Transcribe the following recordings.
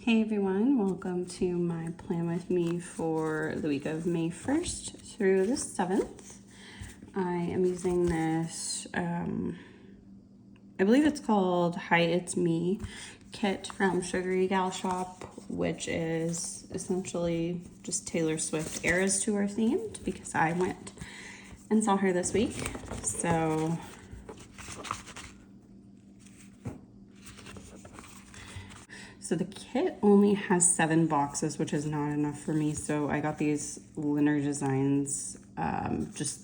Hey everyone, welcome to my plan with me for the week of May 1st through the 7th. I am using this, I believe it's called Hi It's Me kit from SugaryGalShop, which is essentially just Taylor Swift Eras Tour themed because I went and saw her this week. So the kit only has 7 boxes, which is not enough for me. So I got these Liner Designs, just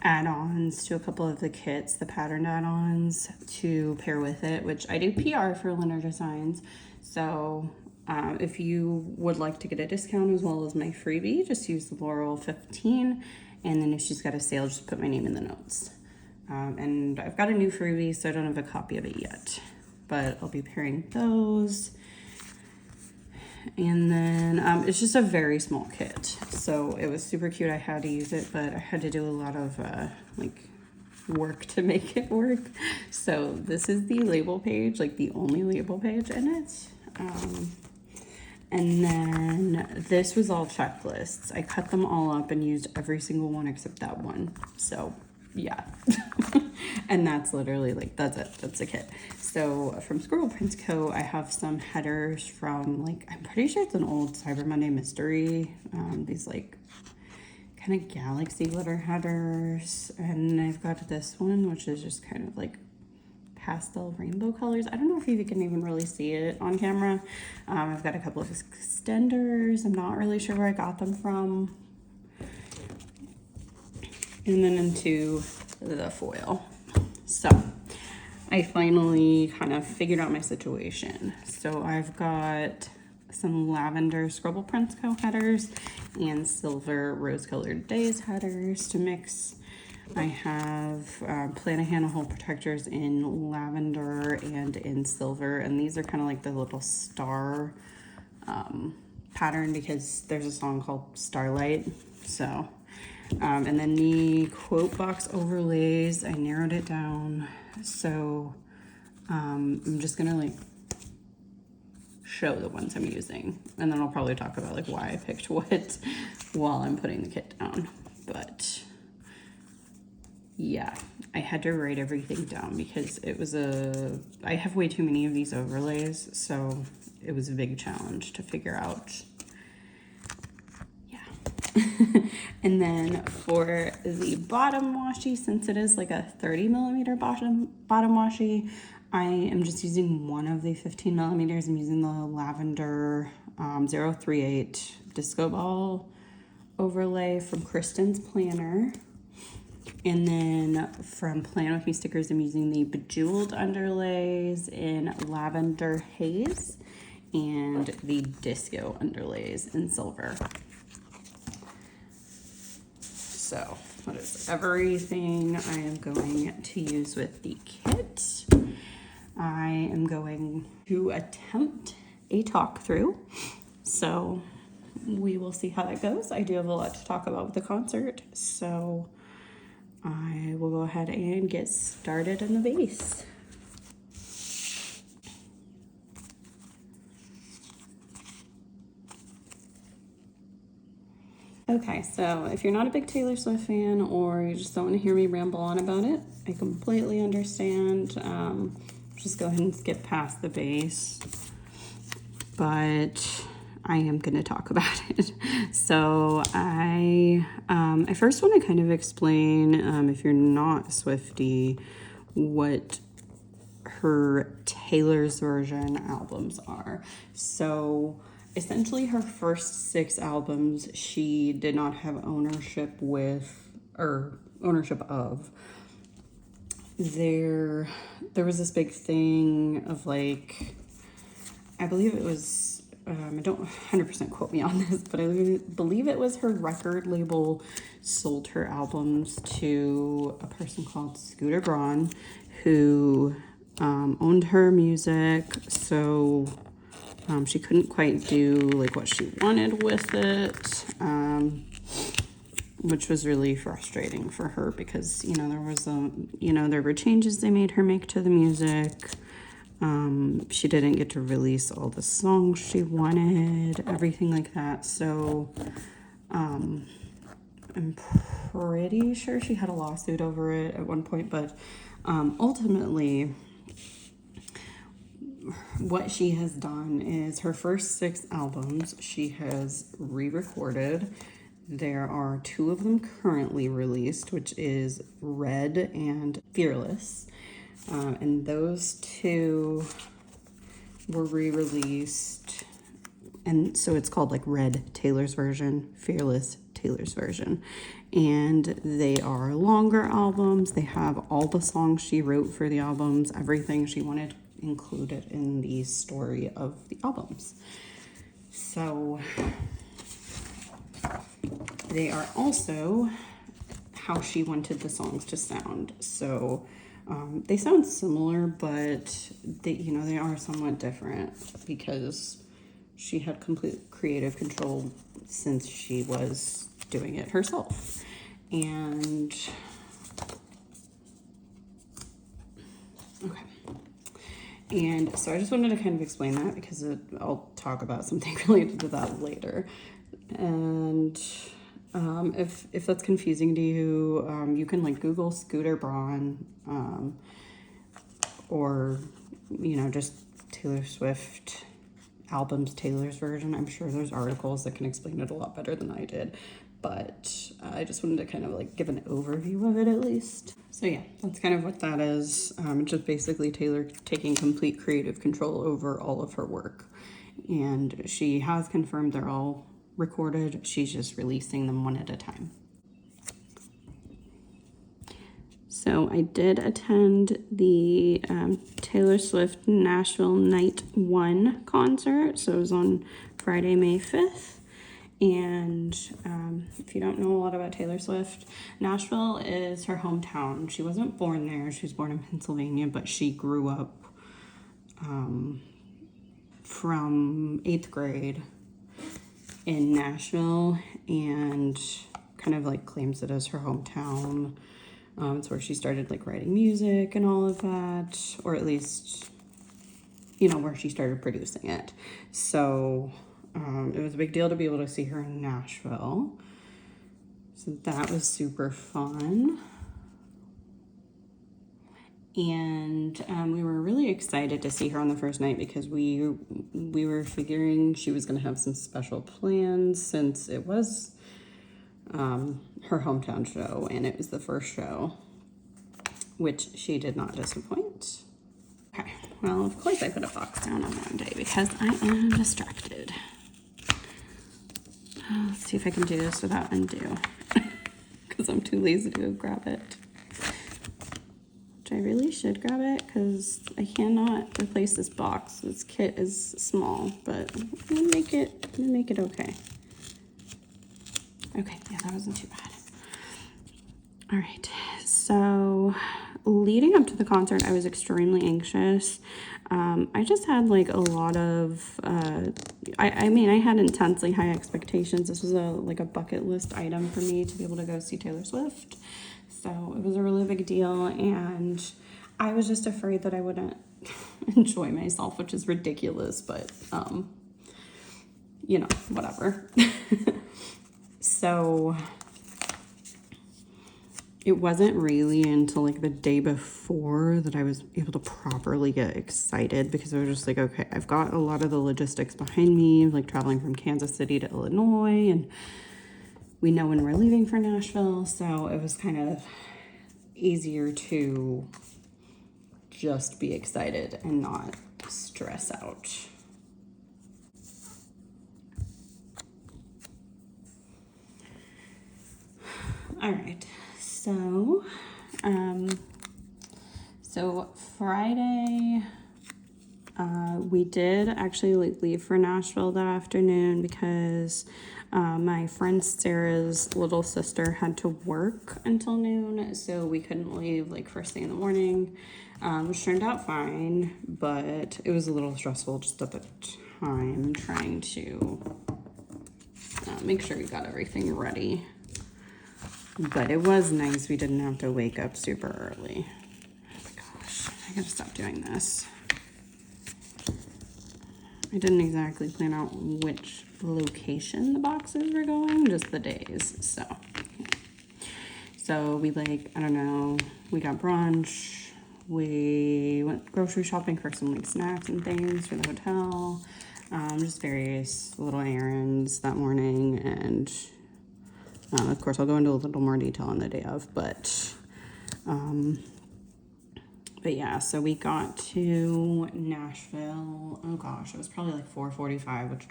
add-ons to a couple of the kits, the patterned add-ons to pair with it, which I do PR for Liner Designs. So if you would like to get a discount as well as my freebie, just use the Laurel 15. And then if she's got a sale, just put my name in the notes. And I've got a new freebie, so I don't have a copy of it yet, but I'll be pairing those. And then it's just a very small kit, so it was super cute. I had to use it, but I had to do a lot of work to make it work. So this is the label page, like the only label page in it. And then this was all checklists. I cut them all up and used every single one except that one. So yeah. And that's literally that's it, that's the kit. So from Squirrel Prints Co, I have some headers from I'm pretty sure it's an old Cyber Monday mystery, these kind of galaxy glitter headers. And I've got this one which is just kind of pastel rainbow colors. I don't know if you can even really see it on camera. I've got a couple of extenders. I'm not really sure where I got them from. And then into the foil. So I finally kind of figured out my situation. So I've got some lavender Scribble Prints Co headers and silver rose colored days headers to mix. I have Planahan hole protectors in lavender and in silver, and these are kind of like the little star pattern because there's a song called Starlight. So and then the quote box overlays, I narrowed it down. So I'm just gonna show the ones I'm using, and then I'll probably talk about why I picked what while I'm putting the kit down. But yeah, I had to write everything down because it was I have way too many of these overlays, so it was a big challenge to figure out. And then for the bottom washi, since it is a 30 millimeter bottom washi, I am just using one of the 15 millimeters. I'm using the lavender 038 disco ball overlay from Kristen's planner. And then from Plan With Me stickers, I'm using the bejeweled underlays in lavender haze and the disco underlays in silver. So that is everything I am going to use with the kit. I am going to attempt a talk through, so we will see how that goes. I do have a lot to talk about with the concert, so I will go ahead and get started in the base. Okay, so if you're not a big Taylor Swift fan or you just don't want to hear me ramble on about it, I completely understand. Just go ahead and skip past the base. But I am going to talk about it. So I first want to kind of explain, if you're not a Swiftie, what her Taylor's version albums are. So essentially her first 6 albums she did not have ownership with or ownership of. There was this big thing of I believe it was I don't 100% quote me on this, but I believe it was her record label sold her albums to a person called Scooter Braun, who owned her music, so she couldn't quite do what she wanted with it, which was really frustrating for her because there was there were changes they made her make to the music. She didn't get to release all the songs she wanted, everything like that. So I'm pretty sure she had a lawsuit over it at one point, but ultimately what she has done is her first 6 albums she has re-recorded. There are 2 of them currently released, which is Red and Fearless. And those 2 were re-released. And so it's called like Red, Taylor's version, Fearless, Taylor's version. And they are longer albums. They have all the songs she wrote for the albums, everything she wanted included in the story of the albums. So they are also how she wanted the songs to sound. So they sound similar, but they are somewhat different because she had complete creative control since she was doing it herself. And okay. And so I just wanted to kind of explain that because I'll talk about something related to that later. And if that's confusing to you, you can like Google Scooter Braun, or just Taylor Swift albums, Taylor's version. I'm sure there's articles that can explain it a lot better than I did, but I just wanted to kind of like give an overview of it at least. So yeah, that's kind of what that is. It's just basically Taylor taking complete creative control over all of her work, and she has confirmed they're all recorded. She's just releasing them one at a time. So I did attend the Taylor Swift Nashville Night 1 concert. So it was on Friday, May 5th. And if you don't know a lot about Taylor Swift, Nashville is her hometown. She wasn't born there. She was born in Pennsylvania, but she grew up from 8th grade in Nashville and kind of like claims it as her hometown. It's where she started like writing music and all of that, or at least, where she started producing it. So it was a big deal to be able to see her in Nashville. So that was super fun. And we were really excited to see her on the first night because we were figuring she was going to have some special plans since it was her hometown show and it was the first show, which she did not disappoint. Okay, well, of course I put a box down on Monday because I am distracted. Let's see if I can do this without undo because I'm too lazy to go grab it. Which I really should grab it because I cannot replace this box. This kit is small, but I'm gonna make it okay. Okay, yeah, that wasn't too bad. All right, so leading up to the concert, I was extremely anxious. I just had like a lot of, I mean, I had intensely high expectations. This was a bucket list item for me to be able to go see Taylor Swift. So it was a really big deal, and I was just afraid that I wouldn't enjoy myself, which is ridiculous, but, whatever. So it wasn't really until like the day before that I was able to properly get excited because I was just like, okay, I've got a lot of the logistics behind me, like traveling from Kansas City to Illinois, and we know when we're leaving for Nashville, so it was kind of easier to just be excited and not stress out. All right, so Friday, we did actually leave for Nashville that afternoon because my friend Sarah's little sister had to work until noon, so we couldn't leave like first thing in the morning, which turned out fine, but it was a little stressful just at the time trying to make sure we got everything ready. But it was nice we didn't have to wake up super early. Oh my gosh, I gotta stop doing this. I didn't exactly plan out which location the boxes were going, just the days. So we like, I don't know, we got brunch, we went grocery shopping for some like snacks and things for the hotel, just various little errands that morning. And of course I'll go into a little more detail on the day of, but yeah, so we got to Nashville. Oh gosh, it was probably like 4:45, which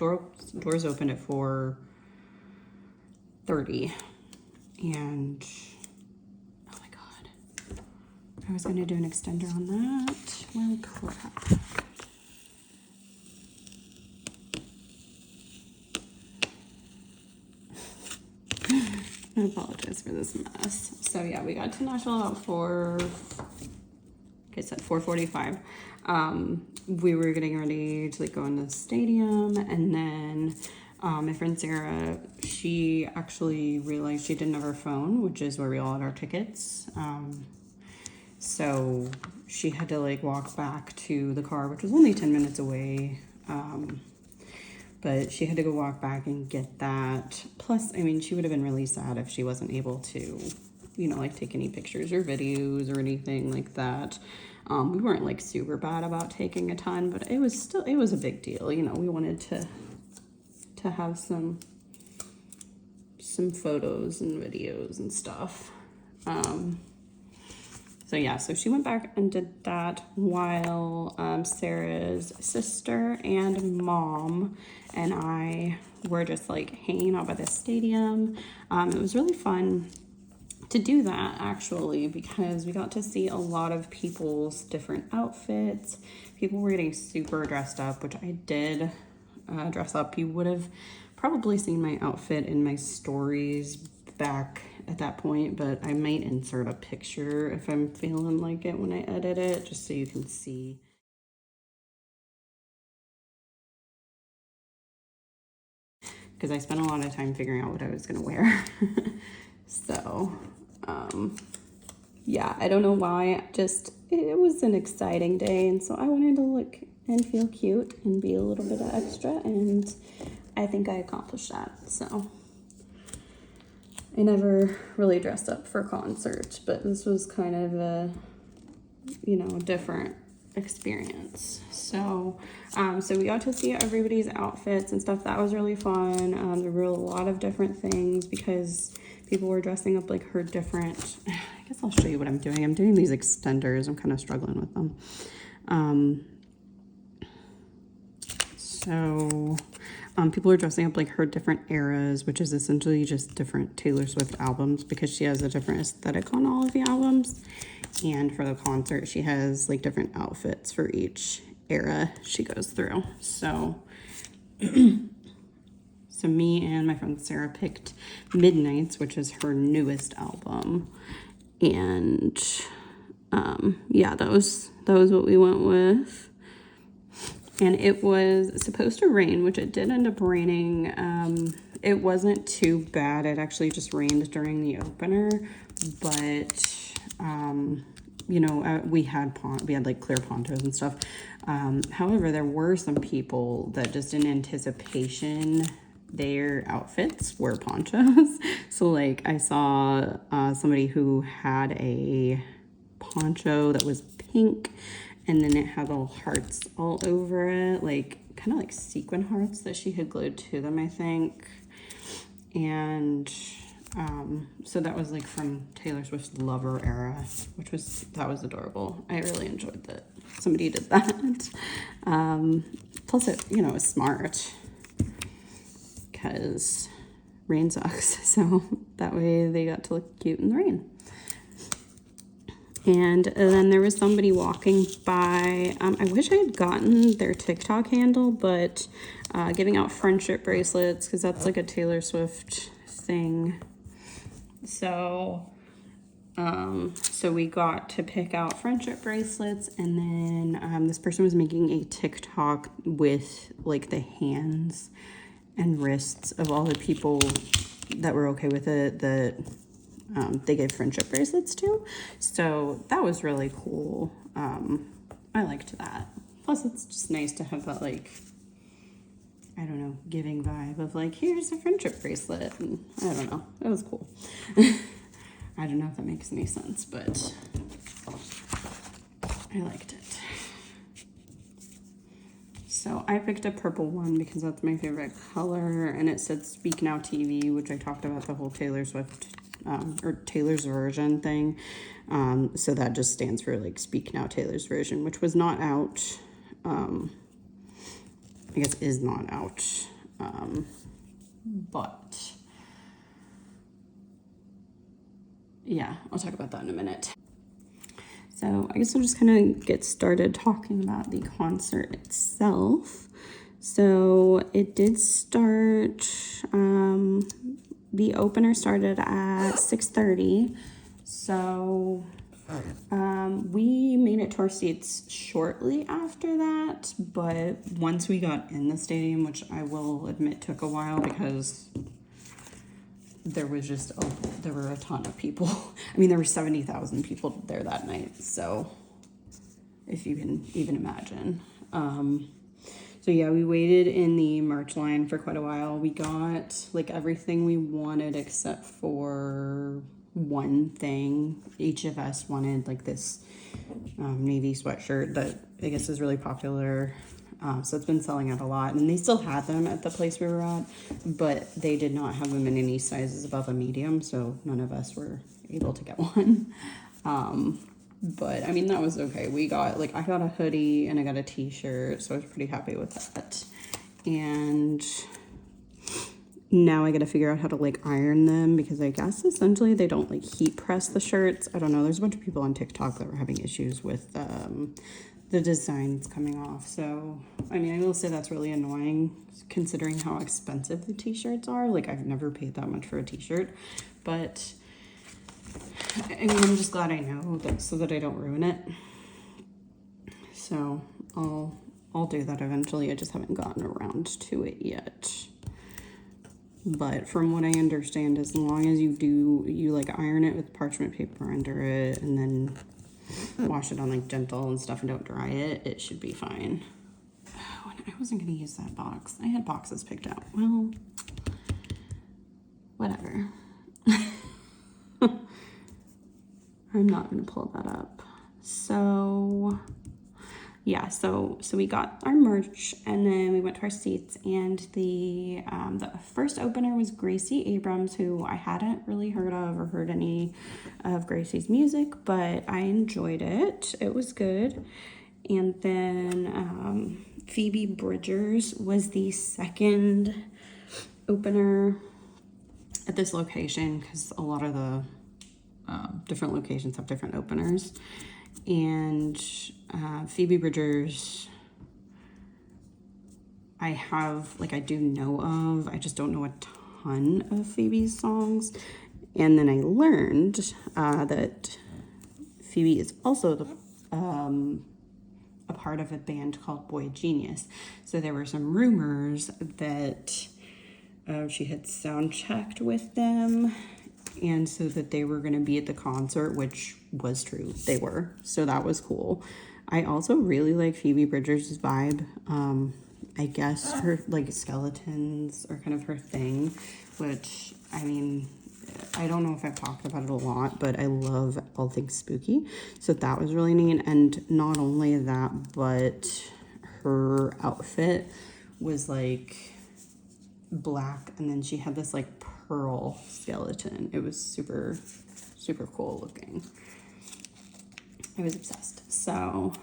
doors opened at 4:30. And oh my god, I was gonna do an extender on that. Well, crap. I apologize for this mess. So yeah, we got to Nashville about 4:45. We were getting ready to like go in the stadium, and then my friend Sarah, she actually realized she didn't have her phone, which is where we all had our tickets. So she had to like walk back to the car, which was only 10 minutes away. But she had to go walk back and get that. Plus, I mean, she would have been really sad if she wasn't able to, you know, like take any pictures or videos or anything like that. We weren't like super bad about taking a ton, but it was a big deal. You know, we wanted to have some photos and videos and stuff. So yeah, so she went back and did that while Sarah's sister and mom and I were just like hanging out by the stadium. It was really fun to do that actually, because we got to see a lot of people's different outfits. People were getting super dressed up, which I did dress up. You would have probably seen my outfit in my stories back at that point, but I might insert a picture if I'm feeling like it when I edit it, just so you can see. Because I spent a lot of time figuring out what I was gonna wear. So, yeah, I don't know why, just, it was an exciting day, and so I wanted to look and feel cute and be a little bit of extra, and I think I accomplished that. So I never really dressed up for concerts, but this was kind of a, you know, different experience. So so we got to see everybody's outfits and stuff. That was really fun. There were a lot of different things because people were dressing up like her different, I guess I'll show you what I'm doing. I'm doing these extenders. I'm kind of struggling with them. People are dressing up like her different eras, which is essentially just different Taylor Swift albums, because she has a different aesthetic on all of the albums. And for the concert, she has like different outfits for each era she goes through. So, so me and my friend Sarah picked Midnights, which is her newest album. And yeah, that was what we went with. And it was supposed to rain, which it did end up raining. It wasn't too bad. It actually just rained during the opener, but you know, we had like clear ponchos and stuff. However, there were some people that just in anticipation, their outfits were ponchos. So like I saw somebody who had a poncho that was pink, and then it had little hearts all over it, like kind of like sequin hearts that she had glued to them, I think. And so that was like from Taylor Swift's Lover era, that was adorable. I really enjoyed that somebody did that. Plus it, you know, was smart because rain sucks. So that way they got to look cute in the rain. And then there was somebody walking by. I wish I had gotten their TikTok handle, but giving out friendship bracelets, because that's like a Taylor Swift thing. So, so we got to pick out friendship bracelets, and then this person was making a TikTok with like the hands and wrists of all the people that were okay with it, that they gave friendship bracelets to. So that was really cool. I liked that. Plus it's just nice to have that like I don't know, giving vibe of like, here's a friendship bracelet. And I don't know. It was cool. I don't know if that makes any sense, but I liked it. So I picked a purple one because that's my favorite color, and it said Speak Now TV, which I talked about the whole Taylor Swift or Taylor's version thing. So that just stands for like Speak Now Taylor's version, which was not out. I guess is not out. But yeah, I'll talk about that in a minute. So I guess I'll just kind of get started talking about the concert itself. So it did start, the opener started at 6:30. So we made it to our seats shortly after that, but once we got in the stadium, which I will admit took a while because there was just there were a ton of people. I mean, there were 70,000 people there that night, so if you can even imagine. So yeah, we waited in the merch line for quite a while. We got like everything we wanted except for one thing. Each of us wanted like this navy sweatshirt that I guess is really popular. So it's been selling out a lot, and they still had them at the place we were at, but they did not have them in any sizes above a medium, so none of us were able to get one. But I mean, that was okay. We got like, I got a hoodie and I got a t-shirt, so I was pretty happy with that. And now I got to figure out how to like iron them, because I guess essentially they don't like heat press the shirts. I don't know. There's a bunch of people on TikTok that were having issues with the designs coming off. So, I mean, I will say that's really annoying considering how expensive the t-shirts are. Like, I've never paid that much for a t-shirt, but I mean, I'm just glad I know that so that I don't ruin it. So I'll do that eventually. I just haven't gotten around to it yet. But from what I understand, as long as you like iron it with parchment paper under it and then wash it on like gentle and stuff and don't dry it, it should be fine. Oh, I wasn't gonna use that box. I had boxes picked out. Well, whatever. I'm not gonna pull that up. So yeah, so we got our merch and then we went to our seats, and the first opener was Gracie Abrams, who I hadn't really heard of or heard any of Gracie's music, but I enjoyed it. It was good. And then Phoebe Bridgers was the second opener at this location, because a lot of the different locations have different openers. And Phoebe Bridgers, I do know of. I just don't know a ton of Phoebe's songs. And then I learned that Phoebe is also a part of a band called Boy Genius. So there were some rumors that she had sound checked with them, and so that they were going to be at the concert, which was true. They were. So that was cool. I also really like Phoebe Bridgers' vibe. I guess her like skeletons are kind of her thing, which, I mean, I don't know if I've talked about it a lot, but I love all things spooky. So that was really neat. And not only that, but her outfit was like black, and then she had this like pearl skeleton. It was super, super cool looking. I was obsessed. So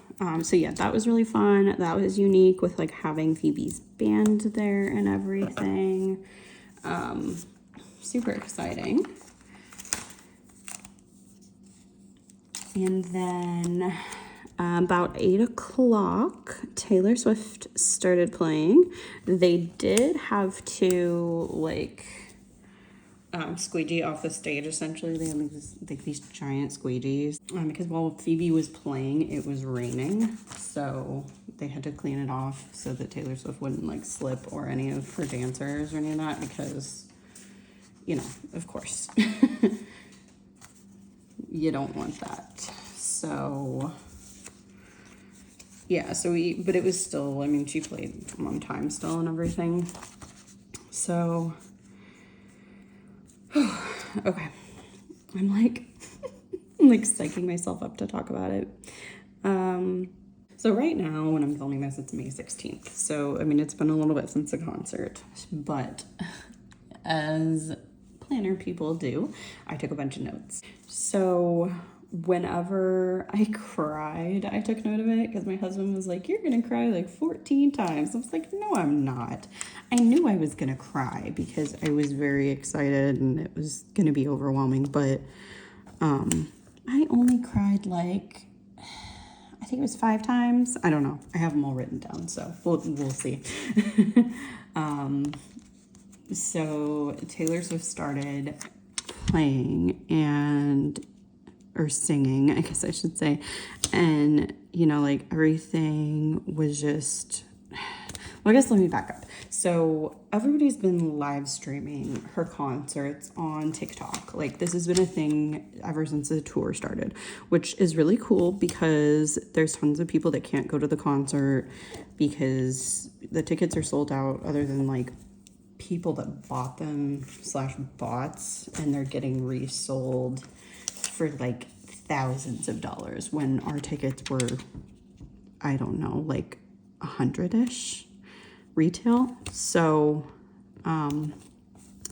yeah, that was really fun. That was unique with like having Phoebe's band there and everything. Super exciting. And then about 8 o'clock, Taylor Swift started playing. They did have to like squeegee off the stage. Essentially, they had these giant squeegees because while Phoebe was playing, it was raining, so they had to clean it off so that Taylor Swift wouldn't like slip, or any of her dancers or any of that, because, you know, of course, you don't want that. So yeah, but it was still, I mean, she played on time still and everything. So, okay. I'm like, I'm like psyching myself up to talk about it. So right now, when I'm filming this, it's May 16th. So, I mean, it's been a little bit since the concert, but as planner people do, I took a bunch of notes. So whenever I cried, I took note of it because my husband was like, you're gonna cry like 14 times. I was like, no, I'm not. I knew I was gonna cry because I was very excited and it was gonna be overwhelming, but I only cried like, I think it was 5 times. I don't know. I have them all written down, so we'll see. So Taylor Swift started playing or singing, I guess I should say. And, you know, like everything was just, well, I guess let me back up. So everybody's been live streaming her concerts on TikTok. Like this has been a thing ever since the tour started, which is really cool because there's tons of people that can't go to the concert because the tickets are sold out, other than like people that bought them / bots, and they're getting resold for like thousands of dollars when our tickets were, I don't know, like 100-ish retail. So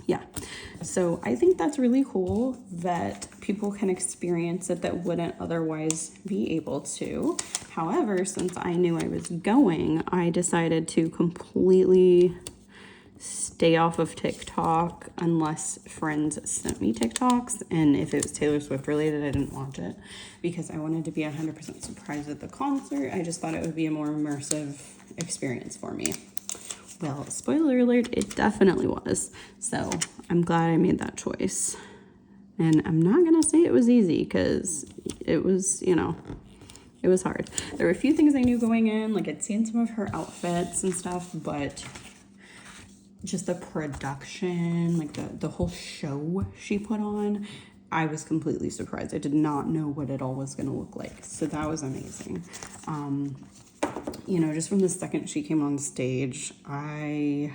yeah, so I think that's really cool that people can experience it that wouldn't otherwise be able to. However, since I knew I was going, I decided to completely stay off of TikTok unless friends sent me TikToks, and if it was Taylor Swift related, I didn't watch it because I wanted to be 100% surprised at the concert. I just thought it would be a more immersive experience for me. Well, spoiler alert, it definitely was. So I'm glad I made that choice. And I'm not gonna say it was easy because it was, you know, it was hard. There were a few things I knew going in, like I'd seen some of her outfits and stuff, but just the production, like the whole show she put on, I was completely surprised. I did not know what it all was going to look like. So that was amazing. You know, just from the second she came on stage, I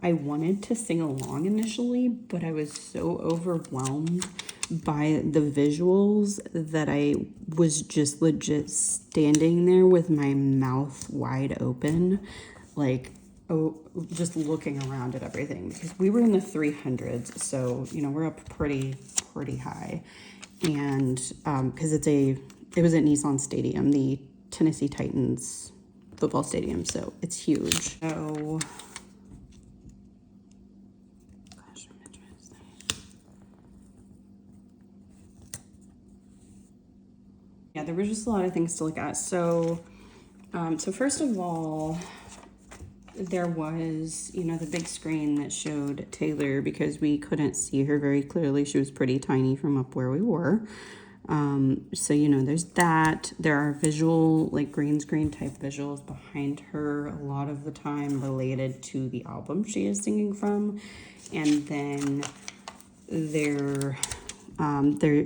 wanted to sing along initially, but I was so overwhelmed by the visuals that I was just legit standing there with my mouth wide open, like, just looking around at everything, because we were in the 300s, so you know we're up pretty high, and because it was at Nissan Stadium, the Tennessee Titans football stadium, so it's huge. So yeah, there were just a lot of things to look at. So so first of all, there was, you know, the big screen that showed Taylor because we couldn't see her very clearly. She was pretty tiny from up where we were. So, you know, there's that. There are visual, like green screen type visuals behind her a lot of the time related to the album she is singing from. And then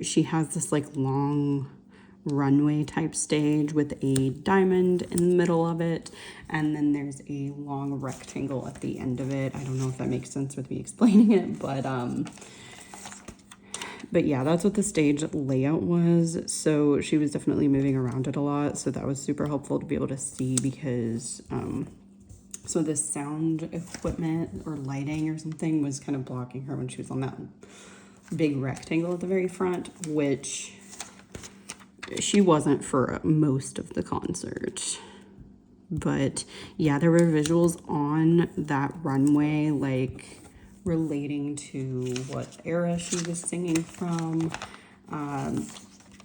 she has this like long runway type stage with a diamond in the middle of it, and then there's a long rectangle at the end of it. I don't know if that makes sense with me explaining it, but yeah, that's what the stage layout was. So she was definitely moving around it a lot, so that was super helpful to be able to see, because so the sound equipment or lighting or something was kind of blocking her when she was on that big rectangle at the very front, which she wasn't for most of the concert. But yeah, there were visuals on that runway, like relating to what era she was singing from.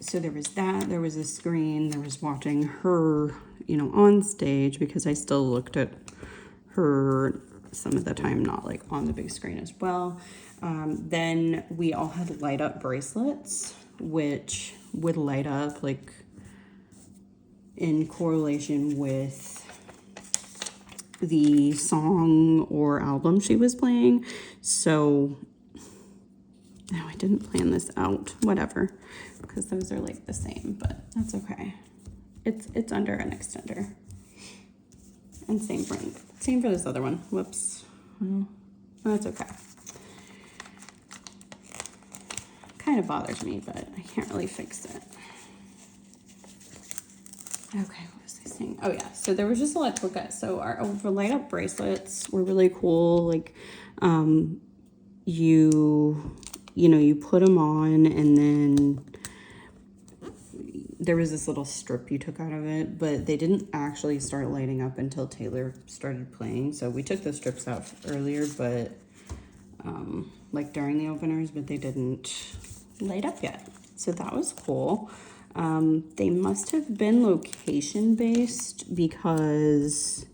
So there was that, there was a screen, there was watching her, you know, on stage, because I still looked at her some of the time, not like on the big screen as well. Then we all had light up bracelets, which would light up like in correlation with the song or album she was playing. So no, I didn't plan this out, whatever, because those are like the same, but that's okay. It's under an extender. And same for this other one. Whoops. Well, that's okay. Kind of bothers me, but I can't really fix it. Okay, what was I saying? Oh yeah, so there was just a lot to look at. So our light up bracelets were really cool. Like, you put them on, and then there was this little strip you took out of it, but they didn't actually start lighting up until Taylor started playing. So we took the strips out earlier, but like during the openers, but they didn't light up yet. So that was cool. They must have been location based because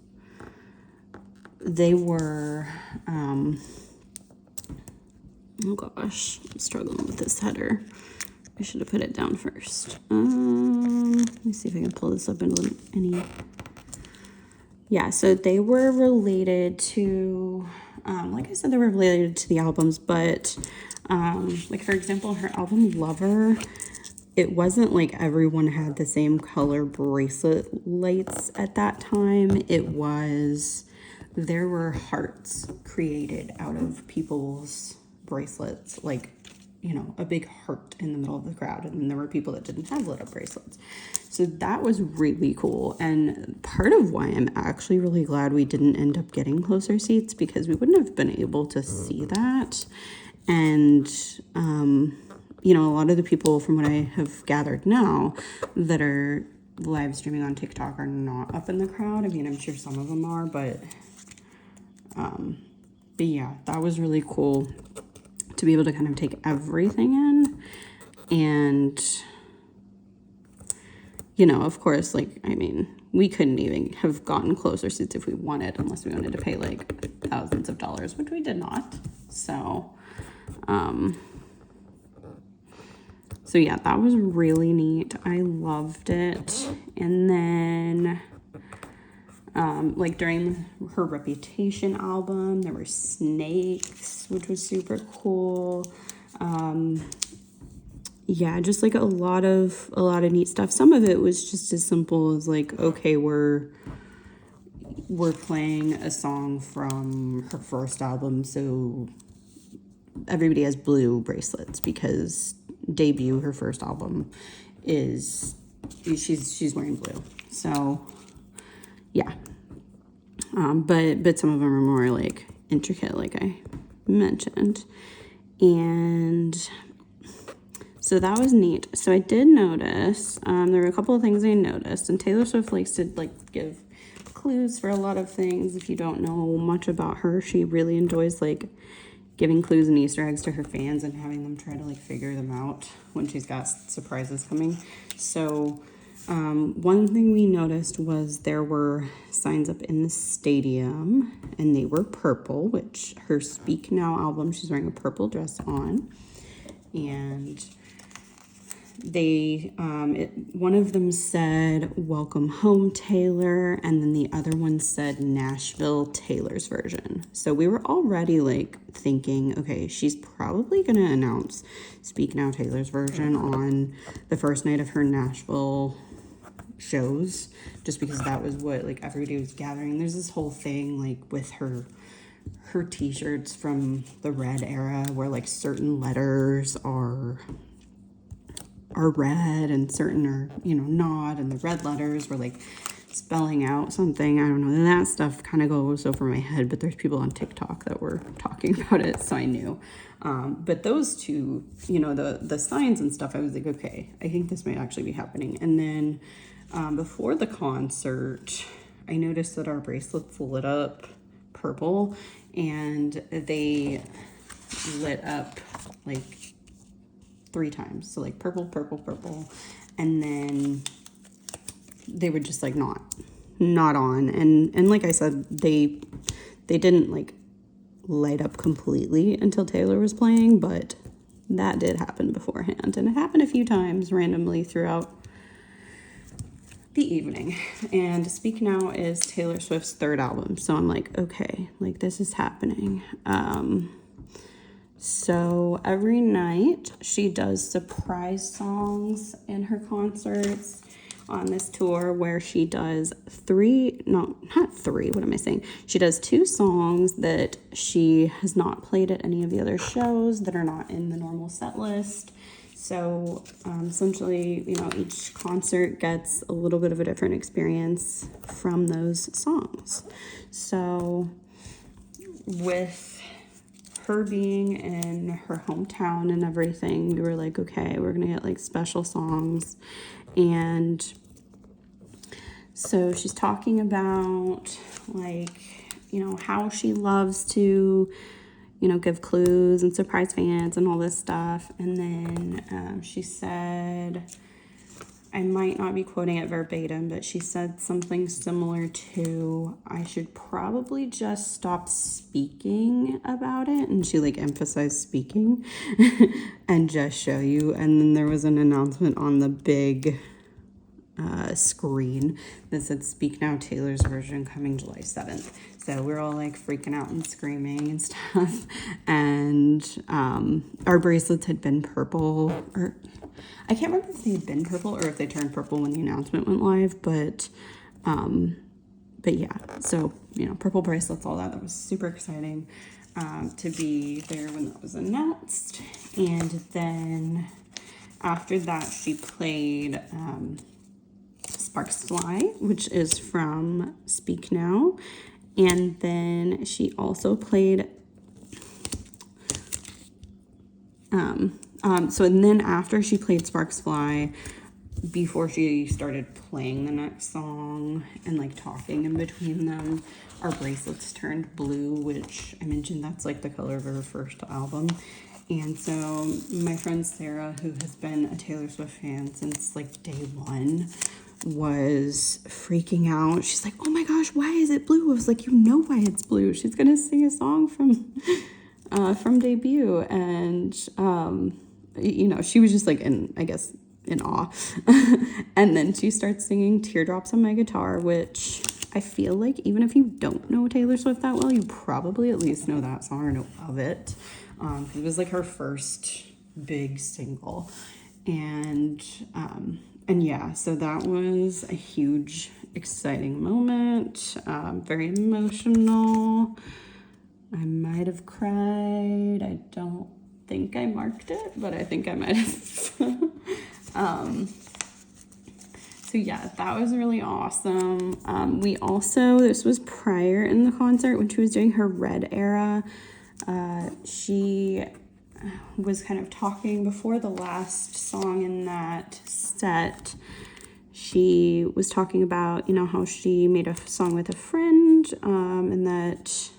they were, oh gosh, I'm struggling with this header. I should have put it down first. Let me see if I can pull this up into any. Yeah, so they were related to, like I said, they were related to the albums, but like for example, her album Lover, it wasn't like everyone had the same color bracelet lights at that time. There were hearts created out of people's bracelets, like, a big heart in the middle of the crowd. And then there were people that didn't have lit up bracelets. So that was really cool. And part of why I'm actually really glad we didn't end up getting closer seats, because we wouldn't have been able to see that. And, a lot of the people, from what I have gathered now, that are live streaming on TikTok are not up in the crowd. I mean, I'm sure some of them are, but yeah, that was really cool to be able to kind of take everything in. And, of course, like, I mean, we couldn't even have gotten closer seats if we wanted, unless we wanted to pay like thousands of dollars, which we did not. So yeah, that was really neat. I loved it. And then, like during her Reputation album, there were snakes, which was super cool. Yeah, just like a lot of neat stuff. Some of it was just as simple as like, okay, we're playing a song from her first album, so everybody has blue bracelets because Debut, her first album, she's wearing blue. So yeah, but some of them are more like intricate, like I mentioned. And so that was neat. So I did notice, there were a couple of things I noticed, and Taylor Swift likes to like give clues for a lot of things. If you don't know much about her, she really enjoys like giving clues and Easter eggs to her fans and having them try to like figure them out when she's got surprises coming. So one thing we noticed was there were signs up in the stadium, and they were purple, which her Speak Now album, she's wearing a purple dress on. And one of them said "Welcome Home Taylor," and then the other one said "Nashville Taylor's version." So we were already like thinking, okay, she's probably gonna announce "Speak Now Taylor's version" on the first night of her Nashville shows, just because that was what like everybody was gathering. There's this whole thing like with her t-shirts from the Red era where like certain letters are red and certain are not, and the red letters were like spelling out something. I don't know, and that stuff kind of goes over my head, but there's people on TikTok that were talking about it, so I knew. But those two, the signs and stuff, I was like, okay, I think this might actually be happening. And then before the concert, I noticed that our bracelets lit up purple, and they lit up like 3 times. So like purple, purple, purple, and then they were just like not on. And like I said, they didn't like light up completely until Taylor was playing, but that did happen beforehand, and it happened a few times randomly throughout the evening. And Speak Now is Taylor Swift's 3rd album, so I'm like, okay, like this is happening. So every night she does surprise songs in her concerts. on this tour where she does she does 2 songs that she has not played at any of the other shows that are not in the normal set list. So essentially, you know, each concert gets a little bit of a different experience from those songs. So with her being in her hometown and everything, we were like, okay, we're gonna get like special songs. And so she's talking about like, you know, how she loves to, you know, give clues and surprise fans and all this stuff. And then she said, I might not be quoting it verbatim, but she said something similar to, I should probably just stop speaking about it. And she like emphasized speaking and just show you. And then there was an announcement on the big screen that said Speak Now Taylor's version coming July 7th. So we're all like freaking out and screaming and stuff. And our bracelets had been purple, or I can't remember if they had been purple or if they turned purple when the announcement went live, but yeah, so, you know, purple bracelets, all that. That was super exciting to be there when that was announced. And then after that, she played Sparks Fly, which is from Speak Now. And then she also played, and then after she played Sparks Fly, before she started playing the next song and like talking in between them, our bracelets turned blue, which I mentioned that's like the color of her first album. And so my friend Sarah, who has been a Taylor Swift fan since like day 1, was freaking out. She's like, oh my gosh, why is it blue? I was like, you know why it's blue. She's gonna sing a song from debut. And you know, she was just like in awe. And then she starts singing Teardrops on My Guitar, which I feel like even if you don't know Taylor Swift that well, you probably at least know that song or know of it. It was like her first big single. And yeah, so that was a huge, exciting moment, very emotional. I might have cried. I don't think I marked it, but I think I might have. So yeah, that was really awesome. We also, this was prior in the concert when she was doing her Red era. She was kind of talking before the last song in that set. She was talking about, you know, how she made a song with a friend, and that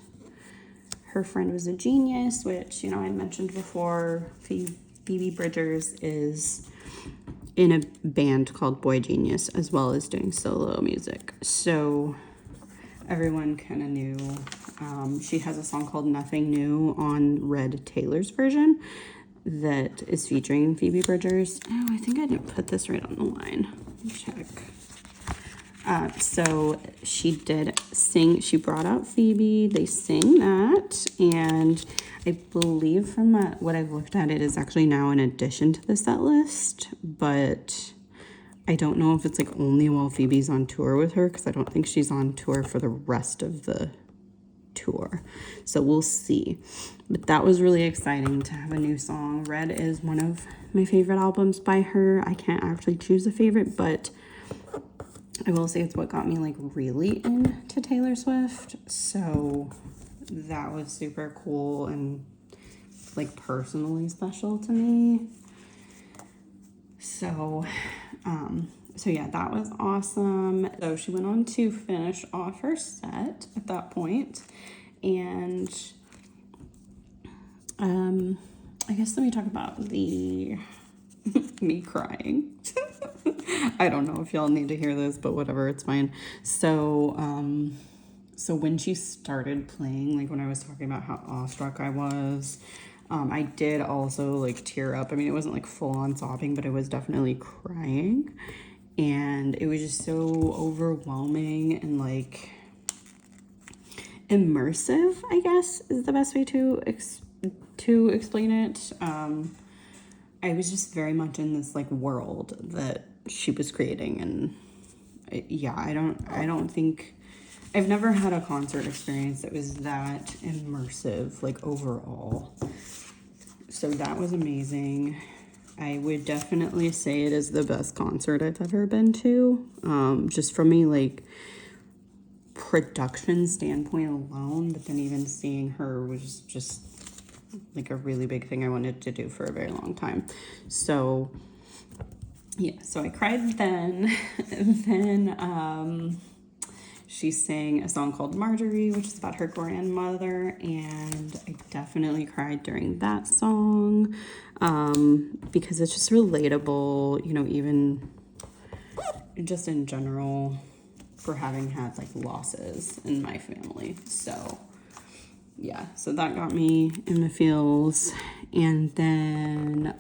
her friend was a genius, which, you know, I mentioned before. Phoebe Bridgers is in a band called Boy Genius, as well as doing solo music. So everyone kind of knew. She has a song called Nothing New on Red Taylor's version that is featuring Phoebe Bridgers. Oh, I think I didn't put this right on the line. Let me check. So she did sing, she brought out Phoebe, they sing that, and I believe from what I've looked at, it is actually now in addition to the set list, but I don't know if it's like only while Phoebe's on tour with her, because I don't think she's on tour for the rest of the tour, so we'll see. But that was really exciting to have a new song. Red is one of my favorite albums by her. I can't actually choose a favorite, but I will say it's what got me like really into Taylor Swift. So that was super cool and like personally special to me. So yeah, that was awesome. So she went on to finish off her set at that point. And I guess let me talk about the me crying. I don't know if y'all need to hear this, but whatever, it's fine. So when she started playing, like when I was talking about how awestruck I was, I did also like tear up. I mean, it wasn't like full on sobbing, but I was definitely crying. And it was just so overwhelming and like immersive, I guess is the best way to explain it. I was just very much in this like world that she was creating. And yeah, I don't think I've never had a concert experience that was that immersive, like overall. So that was amazing. I would definitely say it is the best concert I've ever been to. Just from a like production standpoint alone, but then even seeing her was just like a really big thing I wanted to do for a very long time. So yeah, so I cried then. Then she sang a song called Marjorie, which is about her grandmother, and I definitely cried during that song because it's just relatable, you know, even just in general for having had like losses in my family. So yeah, so that got me in the feels. And then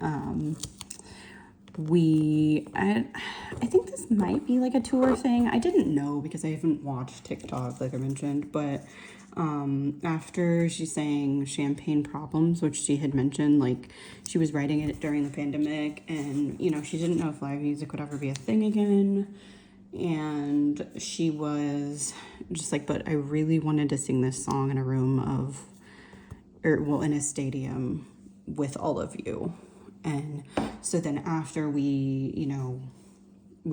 I think this might be like a tour thing. I didn't know because I haven't watched TikTok like I mentioned, but after she sang Champagne Problems, which she had mentioned, like she was writing it during the pandemic, and you know, she didn't know if live music would ever be a thing again. And she was just like, but I really wanted to sing this song in a room of, in a stadium with all of you. And so then after we, you know,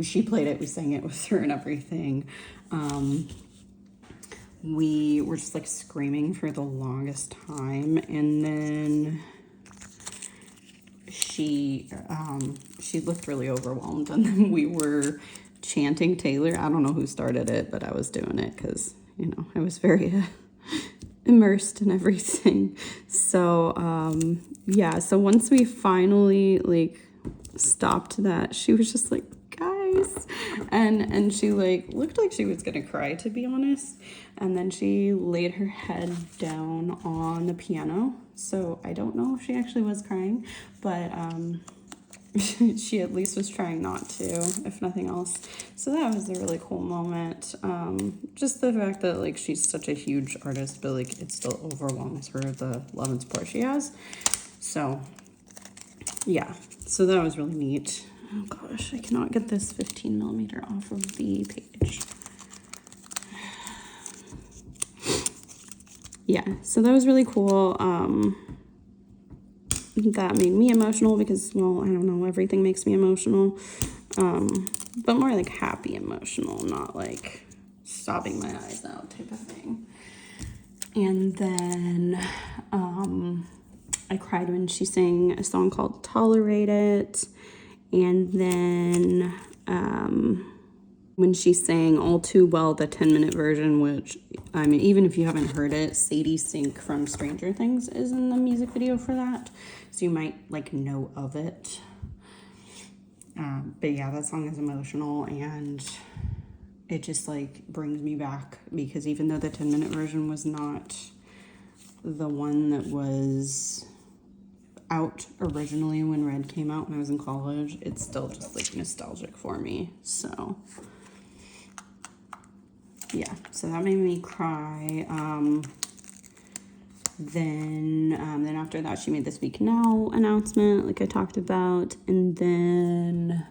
she played it, we sang it with her and everything. We were just like screaming for the longest time. And then she looked really overwhelmed, and then we were chanting Taylor. I don't know who started it, but I was doing it because, you know, I was very immersed in everything. So yeah, so once we finally like stopped that, she was just like, guys, and she like looked like she was gonna cry, to be honest. And then she laid her head down on the piano, so I don't know if she actually was crying, but she at least was trying not to, if nothing else. So that was a really cool moment. Just the fact that like she's such a huge artist, but like it still overwhelms her, the love and support she has. So yeah, so that was really neat. Oh gosh, I cannot get this 15 millimeter off of the page. Yeah, so that was really cool. That made me emotional because, well, I don't know, everything makes me emotional, but more like happy emotional, not like sobbing my eyes out type of thing. And then I cried when she sang a song called Tolerate It. And then when she sang All Too Well, the 10-minute version, which, I mean, even if you haven't heard it, Sadie Sink from Stranger Things is in the music video for that. So you might like know of it. But yeah, that song is emotional, and it just like brings me back, because even though the 10-minute version was not the one that was out originally when Red came out when I was in college, it's still just like nostalgic for me. So yeah, so that made me cry. Then after that, she made the Speak Now announcement, like I talked about, and then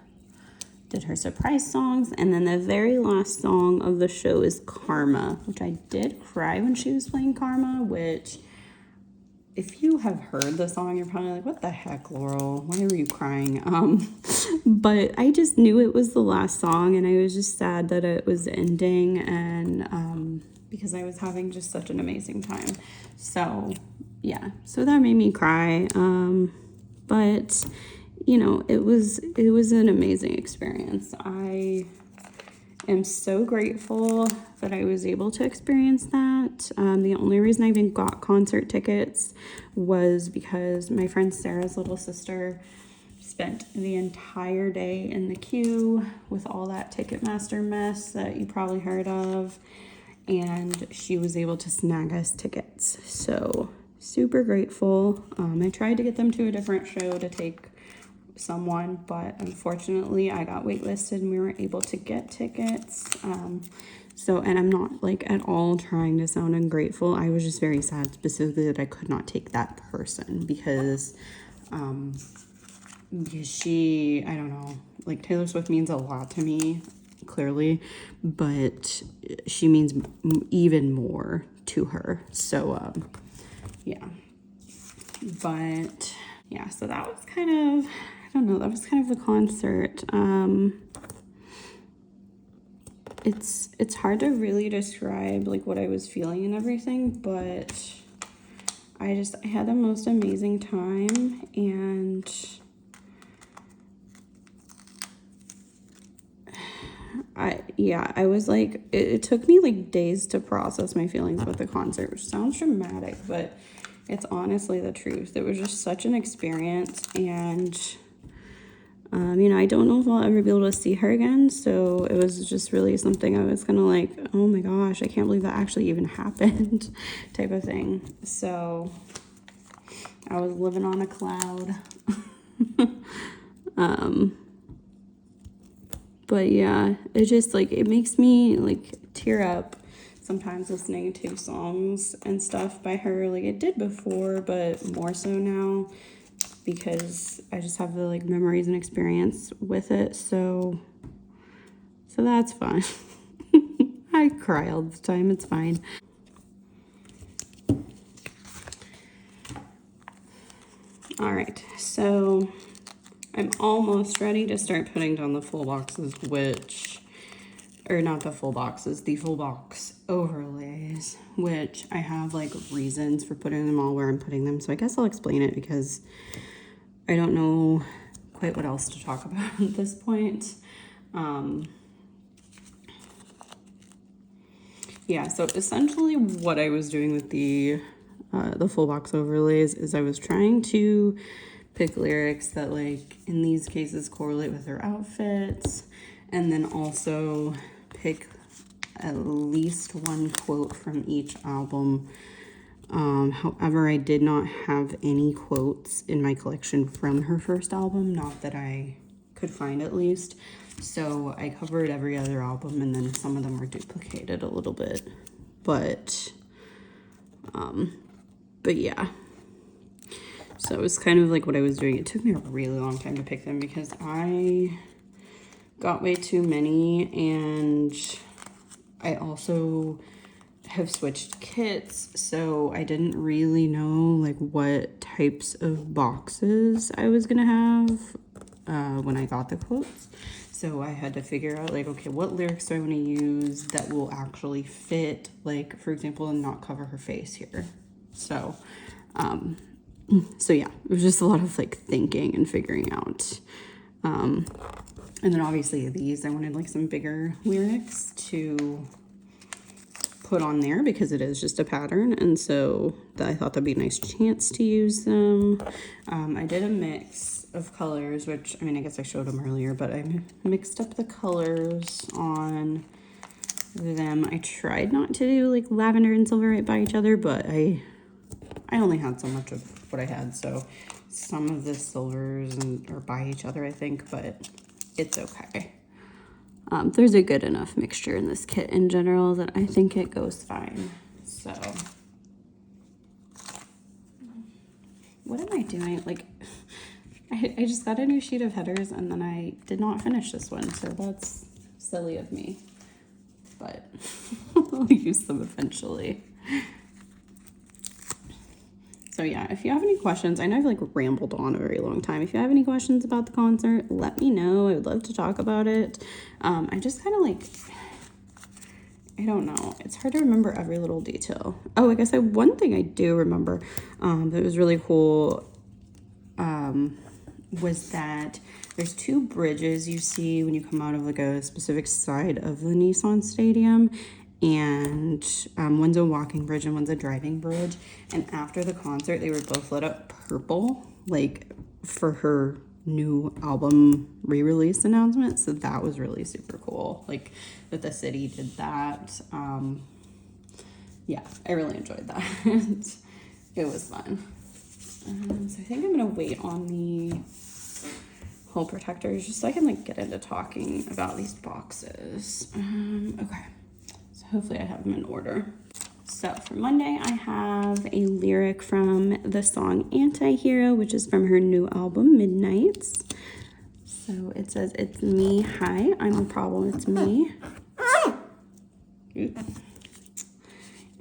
did her surprise songs. And then the very last song of the show is Karma, which I did cry when she was playing Karma, which, if you have heard the song, you're probably like, what the heck, Laurel? Why were you crying? But I just knew it was the last song, and I was just sad that it was ending, and because I was having just such an amazing time. So yeah, so that made me cry. But you know, it was an amazing experience. I am so grateful that I was able to experience that. The only reason I even got concert tickets was because my friend Sarah's little sister spent the entire day in the queue with all that Ticketmaster mess that you probably heard of, and she was able to snag us tickets. So super grateful. I tried to get them to a different show to take someone, but unfortunately I got waitlisted and we weren't able to get tickets. And I'm not like at all trying to sound ungrateful. I was just very sad specifically that I could not take that person, because because she, I don't know, like Taylor Swift means a lot to me, clearly, but she means even more to her. So, yeah. But yeah, so that was kind of, I don't know, that was kind of the concert. It's hard to really describe like what I was feeling and everything, but I had the most amazing time, and I was like, it took me like days to process my feelings with the concert, which sounds dramatic, but it's honestly the truth. It was just such an experience, and you know, I don't know if I'll ever be able to see her again, so it was just really something I was kind of like, oh my gosh, I can't believe that actually even happened type of thing. So I was living on a cloud. But yeah, it just like, it makes me like tear up sometimes listening to songs and stuff by her. Like it did before, but more so now, because I just have the like memories and experience with it. So that's fun. I cry all the time, it's fine. All right, so I'm almost ready to start putting down the full boxes, or not the full boxes, the full box overlays, which I have like reasons for putting them all where I'm putting them. So I guess I'll explain it because I don't know quite what else to talk about at this point. Yeah, so essentially what I was doing with the full box overlays is I was trying to pick lyrics that like in these cases correlate with their outfits, and then also pick at least one quote from each album. However, I did not have any quotes in my collection from her first album, not that I could find at least. So I covered every other album, and then some of them were duplicated a little bit. But yeah. So it was kind of like what I was doing. It took me a really long time to pick them because I got way too many, and I also have switched kits, so I didn't really know like what types of boxes I was gonna have when I got the quotes. So I had to figure out like, okay, what lyrics do I want to use that will actually fit, like for example, and not cover her face here. So yeah, it was just a lot of like thinking and figuring out. And then obviously these, I wanted like some bigger lyrics to put on there because it is just a pattern, and so I thought that'd be a nice chance to use them. I did a mix of colors, which I mean, I guess I showed them earlier, but I mixed up the colors on them. I tried not to do like lavender and silver right by each other, but I only had so much of what I had, so some of the silvers are by each other, I think, but it's okay. There's a good enough mixture in this kit in general that I think it goes fine. So what am I doing? Like, I just got a new sheet of headers and then I did not finish this one, so that's silly of me, but I'll use them eventually. So yeah, if you have any questions, I know I've like rambled on a very long time. If you have any questions about the concert, let me know. I would love to talk about it. I just kind of like, I don't know. It's hard to remember every little detail. Oh, I guess one thing I do remember that was really cool was that there's two bridges you see when you come out of like a specific side of the Nissan Stadium. And one's a walking bridge and one's a driving bridge. And after the concert, they were both lit up purple, like for her new album re-release announcement. So that was really super cool, like that the city did that. Yeah, I really enjoyed that. It was fun. So I think I'm gonna wait on the hole protectors just so I can like get into talking about these boxes. Okay. Hopefully I have them in order. So for Monday, I have a lyric from the song Anti-Hero, which is from her new album, Midnights. So it says, "It's me, hi, I'm the problem, it's me."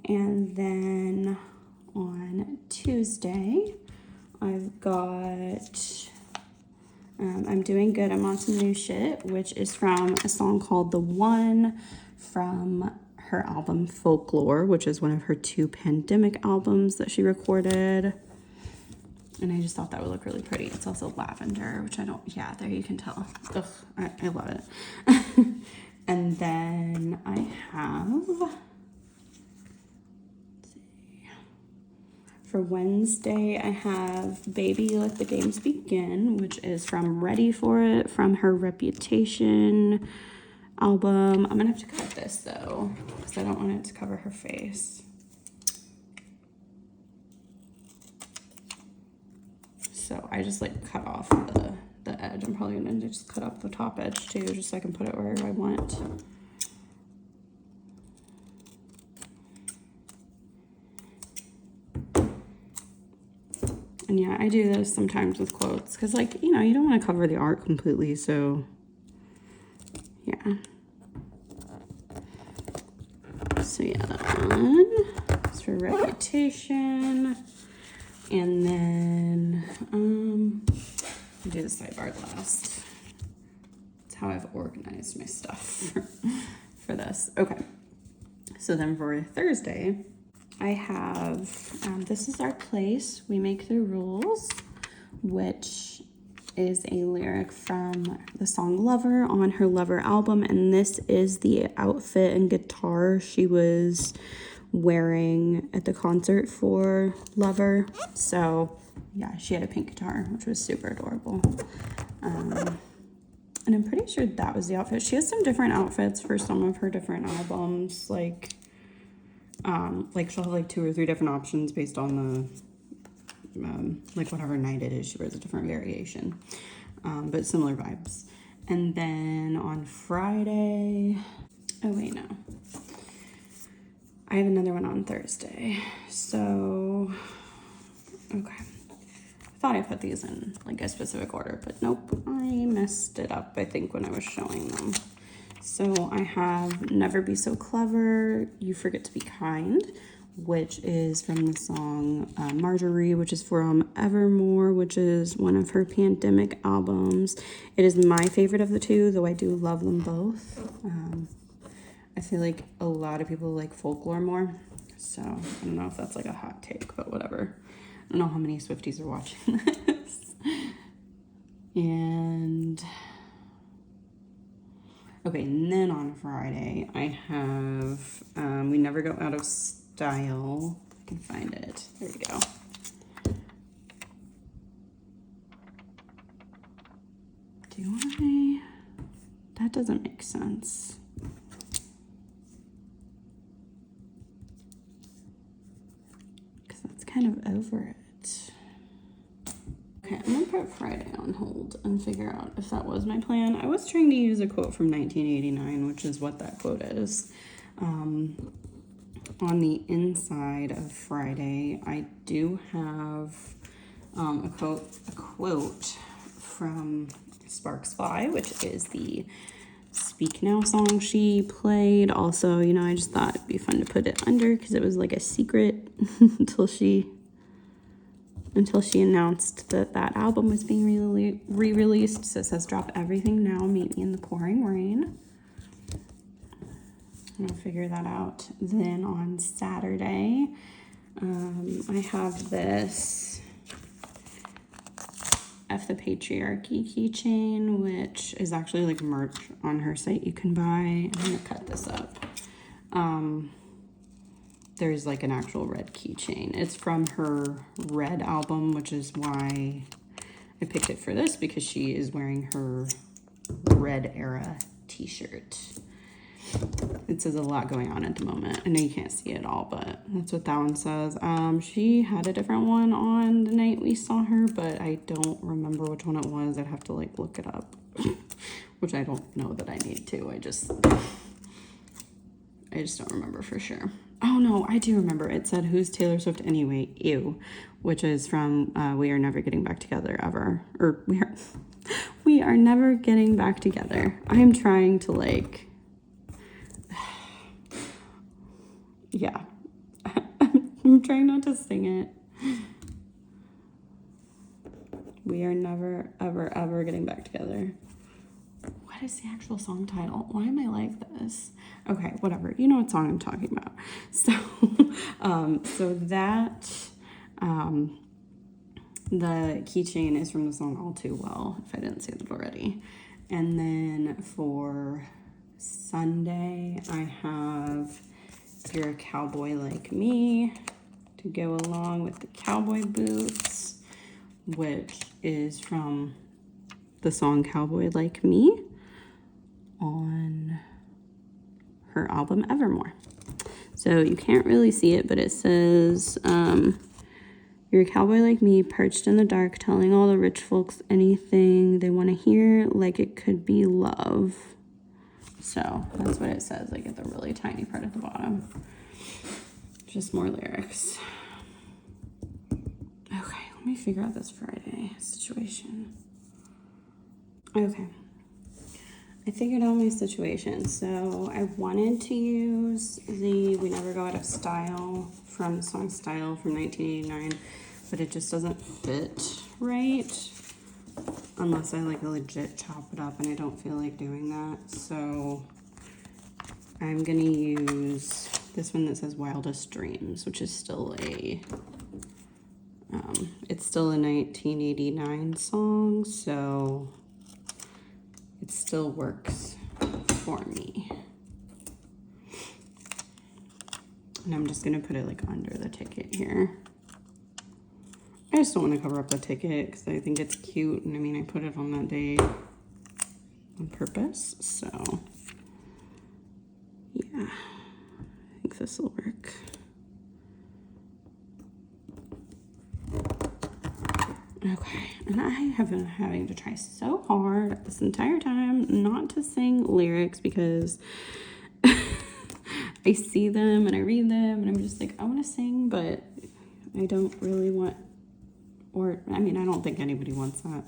And then on Tuesday, I've got I'm Doing Good, I'm on some new shit, which is from a song called The One from her album Folklore, which is one of her 2 pandemic albums that she recorded. And I just thought that would look really pretty. It's also lavender, which I don't, yeah, there you can tell. Ugh, I love it. And then I have, for Wednesday, I have Baby Let the Games Begin, which is from Ready For It, from her Reputation album. I'm gonna have to cut this though, because I don't want it to cover her face. So I just like cut off the edge. I'm probably gonna just cut up the top edge too, just so I can put it wherever I want. And yeah, I do this sometimes with quotes because, like, you know, you don't want to cover the art completely, so yeah. So yeah, that one is for Reputation. And then I'll do the sidebar last. That's how I've organized my stuff for this. Okay. So then for Thursday, I have This Is Our Place, We Make the Rules, which is a lyric from the song Lover on her Lover album. And this is the outfit and guitar she was wearing at the concert for Lover. So yeah, she had a pink guitar, which was super adorable. And I'm pretty sure that was the outfit. She has some different outfits for some of her different albums. Like she'll have like 2 or 3 different options based on the, like whatever night it is, she wears a different variation, but similar vibes. And then on Friday, oh wait, no. I have another one on Thursday. So, okay. I thought I put these in like a specific order, but nope, I messed it up, I think, when I was showing them. So I have Never Be So Clever, You Forget to Be Kind, which is from the song Marjorie, which is from Evermore, which is one of her pandemic albums. It is my favorite of the 2, though I do love them both. I feel like a lot of people like Folklore more, so I don't know if that's like a hot take, but whatever. I don't know how many Swifties are watching this. And okay, and then on Friday I have We Never Go Out of Style. I can find it. There you go. That doesn't make sense. Kind of over it. Okay, I'm gonna put Friday on hold and figure out if that was my plan. I was trying to use a quote from 1989, which is what that quote is. On the inside of Friday, I do have a quote from Sparks Fly, which is the Speak Now song she played. Also, you know, I just thought it'd be fun to put it under because it was like a secret until she announced that that album was being re-released. So it says, "Drop everything now, meet me in the pouring rain." I'll figure that out. Then on Saturday, I have this F the Patriarchy keychain, which is actually like merch on her site you can buy. I'm gonna cut this up. There's like an actual red keychain. It's from her Red album, which is why I picked it for this, because she is wearing her Red era t-shirt. It says a lot going on at the moment. I know you can't see it all, but that's what that one says. She had a different one on the night we saw her, but I don't remember which one it was. I'd have to like look it up, which I don't know that I need to. I just don't remember for sure. Oh no, I do remember. It said, "Who's Taylor Swift anyway?" Ew, which is from "We Are Never Getting Back Together Ever," or we are never getting back together. I'm trying to like, yeah, I'm trying not to sing it. We are never, ever, ever getting back together. What is the actual song title? Why am I like this? Okay, whatever. You know what song I'm talking about. So, so that, the keychain is from the song All Too Well, if I didn't say that already. And then for Sunday, I have If You're a Cowboy Like Me to go along with the cowboy boots, which is from the song Cowboy Like Me on her album Evermore. So you can't really see it, but it says, "You're a cowboy like me, perched in the dark, telling all the rich folks anything they want to hear, like it could be love." So that's what it says, like at the really tiny part at the bottom. Just more lyrics. Okay, let me figure out this Friday situation. Okay, I figured out my situation. So I wanted to use the We Never Go Out of Style from the song Style from 1989, but it just doesn't fit right unless I like legit chop it up, and I don't feel like doing that. So I'm gonna use this one that says Wildest Dreams, which is still a it's still a 1989 song, so it still works for me. And I'm just gonna put it like under the ticket here. I just don't want to cover up the ticket because I think it's cute, and I mean I put it on that day on purpose, so yeah, I think this will work. Okay, and I have been having to try so hard this entire time not to sing lyrics because I see them and I read them and I'm just like, I want to sing, but I don't really want, or I mean, I don't think anybody wants that.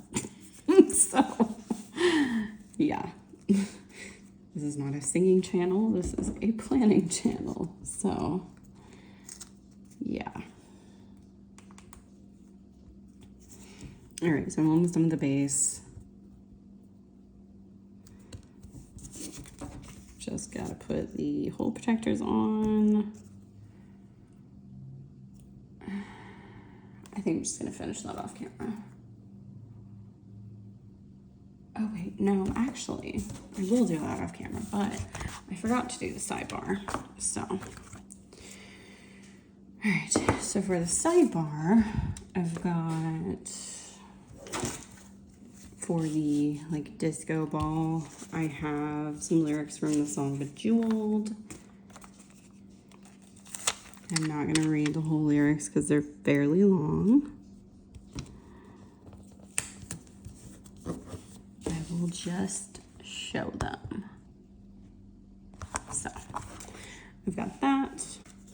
So, yeah. This is not a singing channel. This is a planning channel. So, yeah. All right, so I'm almost done with the base. Just gotta put the hole protectors on. I think I'm just gonna finish that off camera. Oh wait, no, actually, I will do that off camera, but I forgot to do the sidebar, so. All right, so for the sidebar, I've got, for the like disco ball, I have some lyrics from the song Bejeweled. I'm not gonna read the whole lyrics because they're fairly long. I will just show them. So I've got that.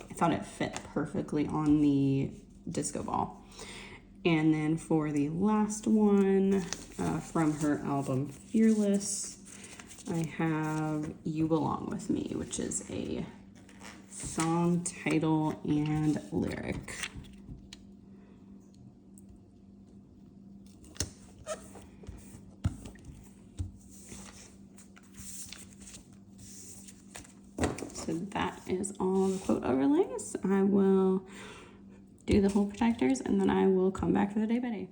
I thought it fit perfectly on the disco ball. And then for the last one, from her album Fearless, I have You Belong With Me, which is a song title and lyric. So that is all the quote overlays. I will do the hole protectors and then I will come back for the day by day.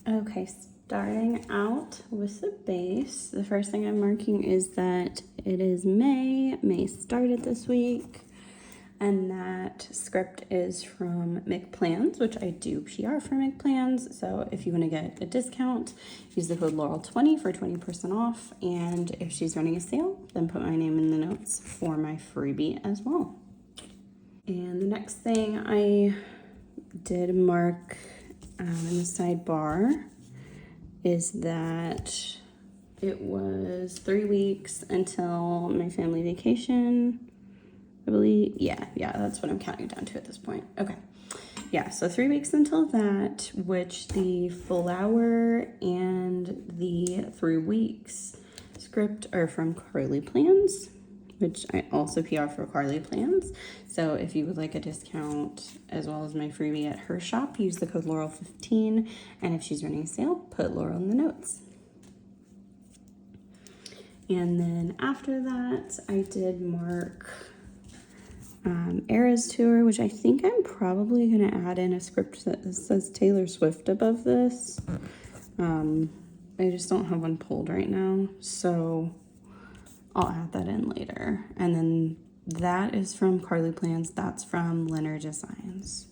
Okay, starting out with the base, the first thing I'm marking is that it is May. May started this week, and that script is from McPlans, which I do PR for McPlans. So if you want to get a discount, use the code Laurel20 for 20% off. And if she's running a sale, then put my name in the notes for my freebie as well. And the next thing I did mark in the sidebar is that it was 3 weeks until my family vacation. I believe. Yeah, that's what I'm counting down to at this point. Okay. Yeah, so 3 weeks until that, which the flower and the 3 weeks script are from Carly Plans, which I also PR for Carly Plans. So if you would like a discount as well as my freebie at her shop, use the code Laurel15. And if she's running a sale, put Laurel in the notes. And then after that, I did mark Eras Tour, which I think I'm probably going to add in a script that says Taylor Swift above this. I just don't have one pulled right now, so I'll add that in later. And then that is from Carly Plans. That's from Leonard Designs.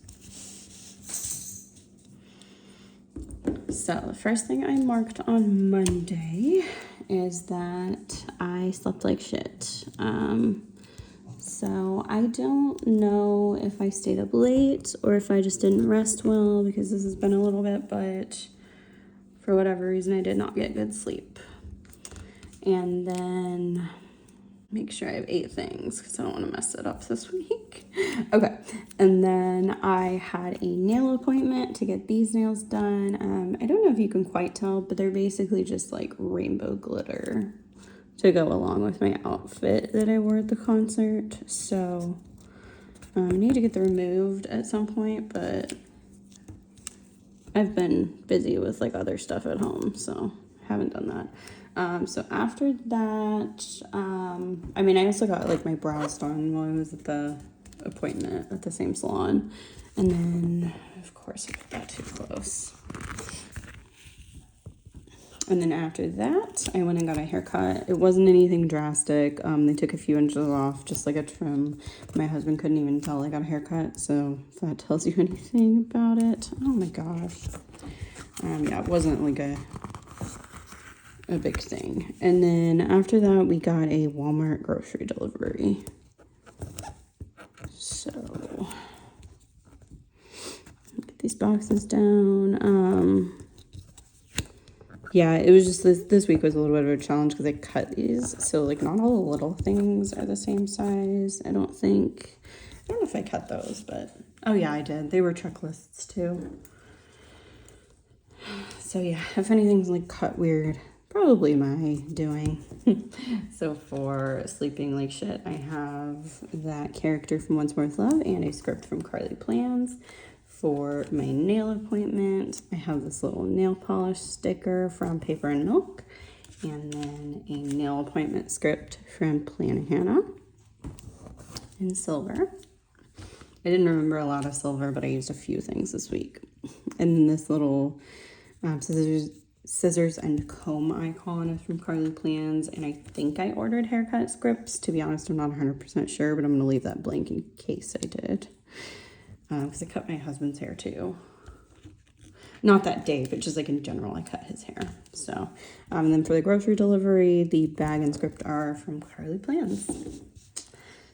So the first thing I marked on Monday is that I slept like shit. So I don't know if I stayed up late or if I just didn't rest well, because this has been a little bit, but for whatever reason, I did not get good sleep. And then make sure I have 8 things because I don't want to mess it up this week. Okay. And then I had a nail appointment to get these nails done. I don't know if you can quite tell, but they're basically just like rainbow glitter to go along with my outfit that I wore at the concert. So I need to get them removed at some point, but I've been busy with like other stuff at home, so haven't done that. So after that, I mean, I also got like my brows done while I was at the appointment at the same salon. And then, of course, I put that too close. And then after that, I went and got a haircut. It wasn't anything drastic. They took a few inches off, just like a trim. My husband couldn't even tell I got a haircut, so if that tells you anything about it. Oh my gosh. Yeah, it wasn't like a big thing. And then after that, we got a Walmart grocery delivery. So, get these boxes down. Yeah, it was just this week was a little bit of a challenge because I cut these. So, like, not all the little things are the same size, I don't think. I don't know if I cut those, but... Oh, yeah, I did. They were checklists, too. So, yeah, if anything's, like, cut weird, probably my doing. So, for Sleeping Like Shit, I have that character from Once More with Love and a script from Carly Plans. For my nail appointment, I have this little nail polish sticker from Paper and Milk, and then a nail appointment script from Planning Hannah in silver. I didn't remember a lot of silver, but I used a few things this week. And then this little scissors and comb icon is from Carly Plans, and I think I ordered haircut scripts. To be honest, I'm not 100% sure, but I'm going to leave that blank in case I did. Because I cut my husband's hair too. Not that day, but just like in general, I cut his hair. So, and then for the grocery delivery, the bag and script are from Carly Plans.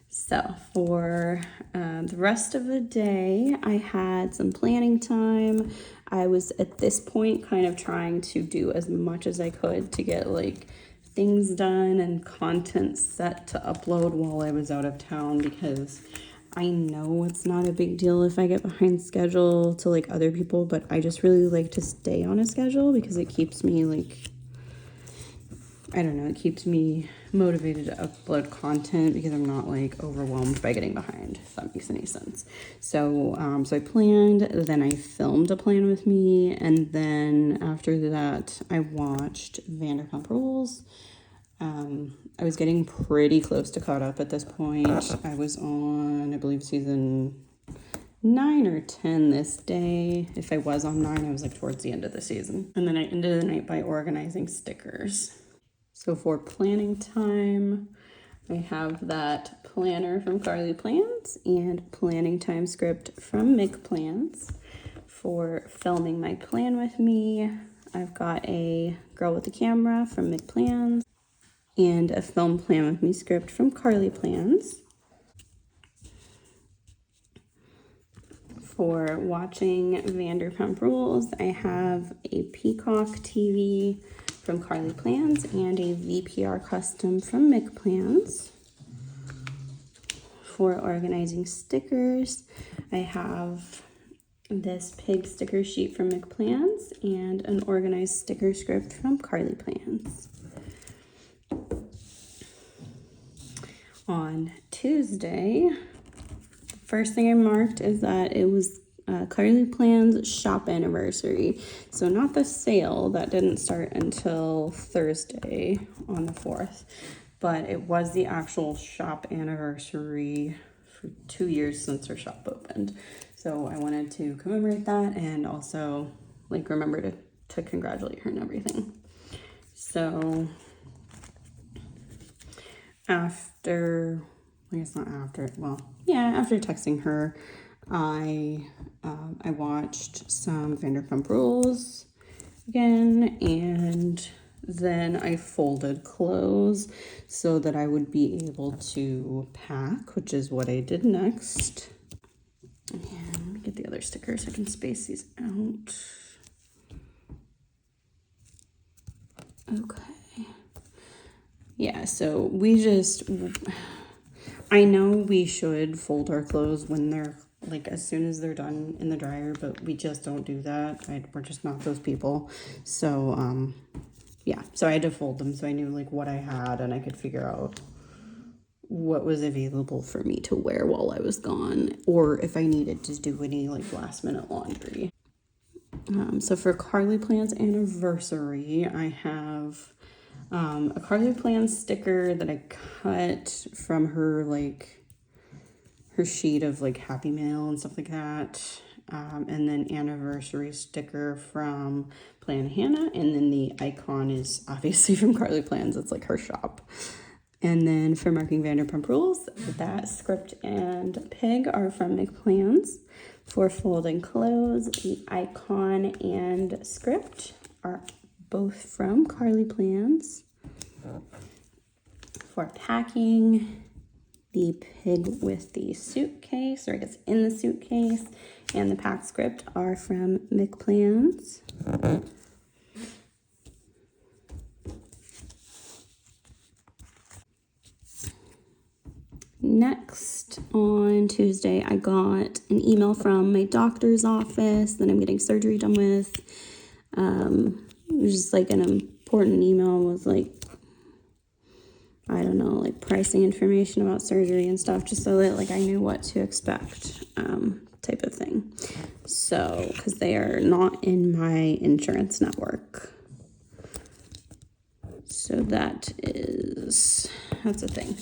So for the rest of the day, I had some planning time. I was at this point kind of trying to do as much as I could to get like things done and content set to upload while I was out of town, because I know it's not a big deal if I get behind schedule to like other people, but I just really like to stay on a schedule because it keeps me like, I don't know, it keeps me motivated to upload content because I'm not like overwhelmed by getting behind, if that makes any sense. So, so I planned, then I filmed a plan with me, and then after that I watched Vanderpump Rules. I was getting pretty close to caught up at this point. I was on, I believe, season 9 or 10 this day. If I was on 9, I was like towards the end of the season. And then I ended the night by organizing stickers. So for planning time, I have that planner from Carly Plans and planning time script from Mick Plans. For filming my plan with me, I've got a girl with the camera from Mick Plans and a film plan with me script from Carly Plans. For watching Vanderpump Rules, I have a Peacock TV from Carly Plans and a VPR custom from Mick Plans. for organizing stickers, I have this pig sticker sheet from McPlans and an organized sticker script from Carly Plans. On Tuesday, the first thing I marked is that it was Carly Plans shop anniversary. So not the sale, that didn't start until Thursday on the 4th, but it was the actual shop anniversary for 2 years since her shop opened. So I wanted to commemorate that and also like remember to congratulate her and everything. So after, I guess not after, well, yeah, after texting her, I watched some Vanderpump Rules again, and then I folded clothes so that I would be able to pack, which is what I did next. And let me get the other stickers so I can space these out. Okay. Yeah, so I know we should fold our clothes when they're like as soon as they're done in the dryer, but we just don't do that. We're just not those people. So yeah, so I had to fold them so I knew like what I had and I could figure out what was available for me to wear while I was gone, or if I needed to do any like last minute laundry. So for Carly Plans anniversary, I have a Carly Plans sticker that I cut from her sheet of like Happy Mail and stuff like that. And then anniversary sticker from Plan Hannah, and then the icon is obviously from Carly Plans. It's like her shop. And then for marking Vanderpump Rules, that script and pig are from McPlans. For folding clothes, the icon and script are both from Carly Plans. For packing, the pig with the suitcase, or I guess in the suitcase, and the pack script are from McPlans. Next, on Tuesday, I got an email from my doctor's office that I'm getting surgery done with. It was just like an important email with like, I don't know, like pricing information about surgery and stuff, just so that like I knew what to expect, type of thing. So, because they are not in my insurance network. So that's a thing.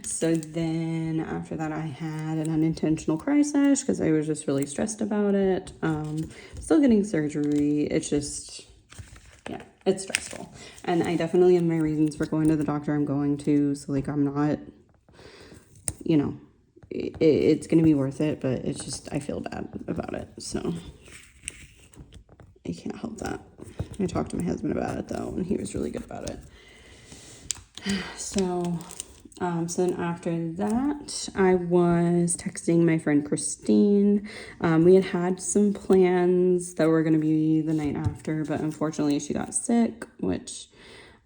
So then after that, I had an unintentional cry sesh because I was just really stressed about it. Still getting surgery. It's just, yeah, it's stressful. And I definitely have my reasons for going to the doctor I'm going to. So like, I'm not, you know, it's going to be worth it, but it's just, I feel bad about it. So I can't help that. I talked to my husband about it though, and he was really good about it. So then after that, I was texting my friend Christine. We had some plans that were going to be the night after, but unfortunately she got sick, which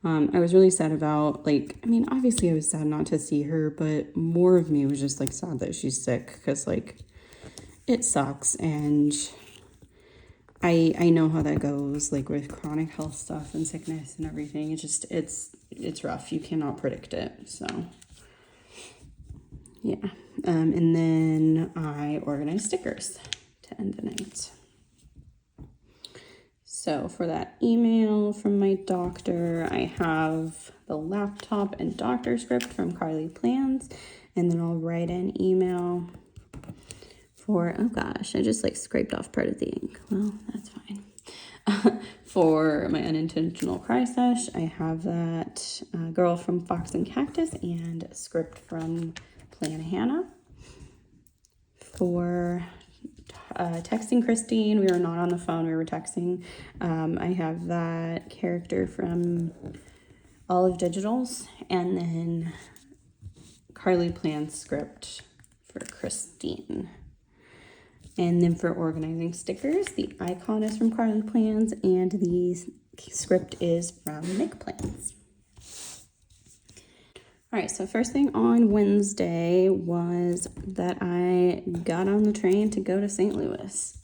I was really sad about. Like, I mean, obviously I was sad not to see her, but more of me was just like sad that she's sick, because like it sucks, and I know how that goes, like with chronic health stuff and sickness and everything. It's just, it's rough. You cannot predict it. So yeah. And then I organized stickers to end the night. So for that email from my doctor, I have the laptop and doctor script from Carly Plans, and then I'll write an email for, oh gosh, I just like scraped off part of the ink. Well, that's fine. For my unintentional cry sesh, I have that girl from Fox and Cactus and a script from Plan Hannah. For texting Christine, we were not on the phone, we were texting. I have that character from Olive Digitals, and then Carly Plans script for Christine. And then for organizing stickers, the icon is from Carly Plans and the script is from McPlans. All right, so first thing on Wednesday was that I got on the train to go to St. Louis.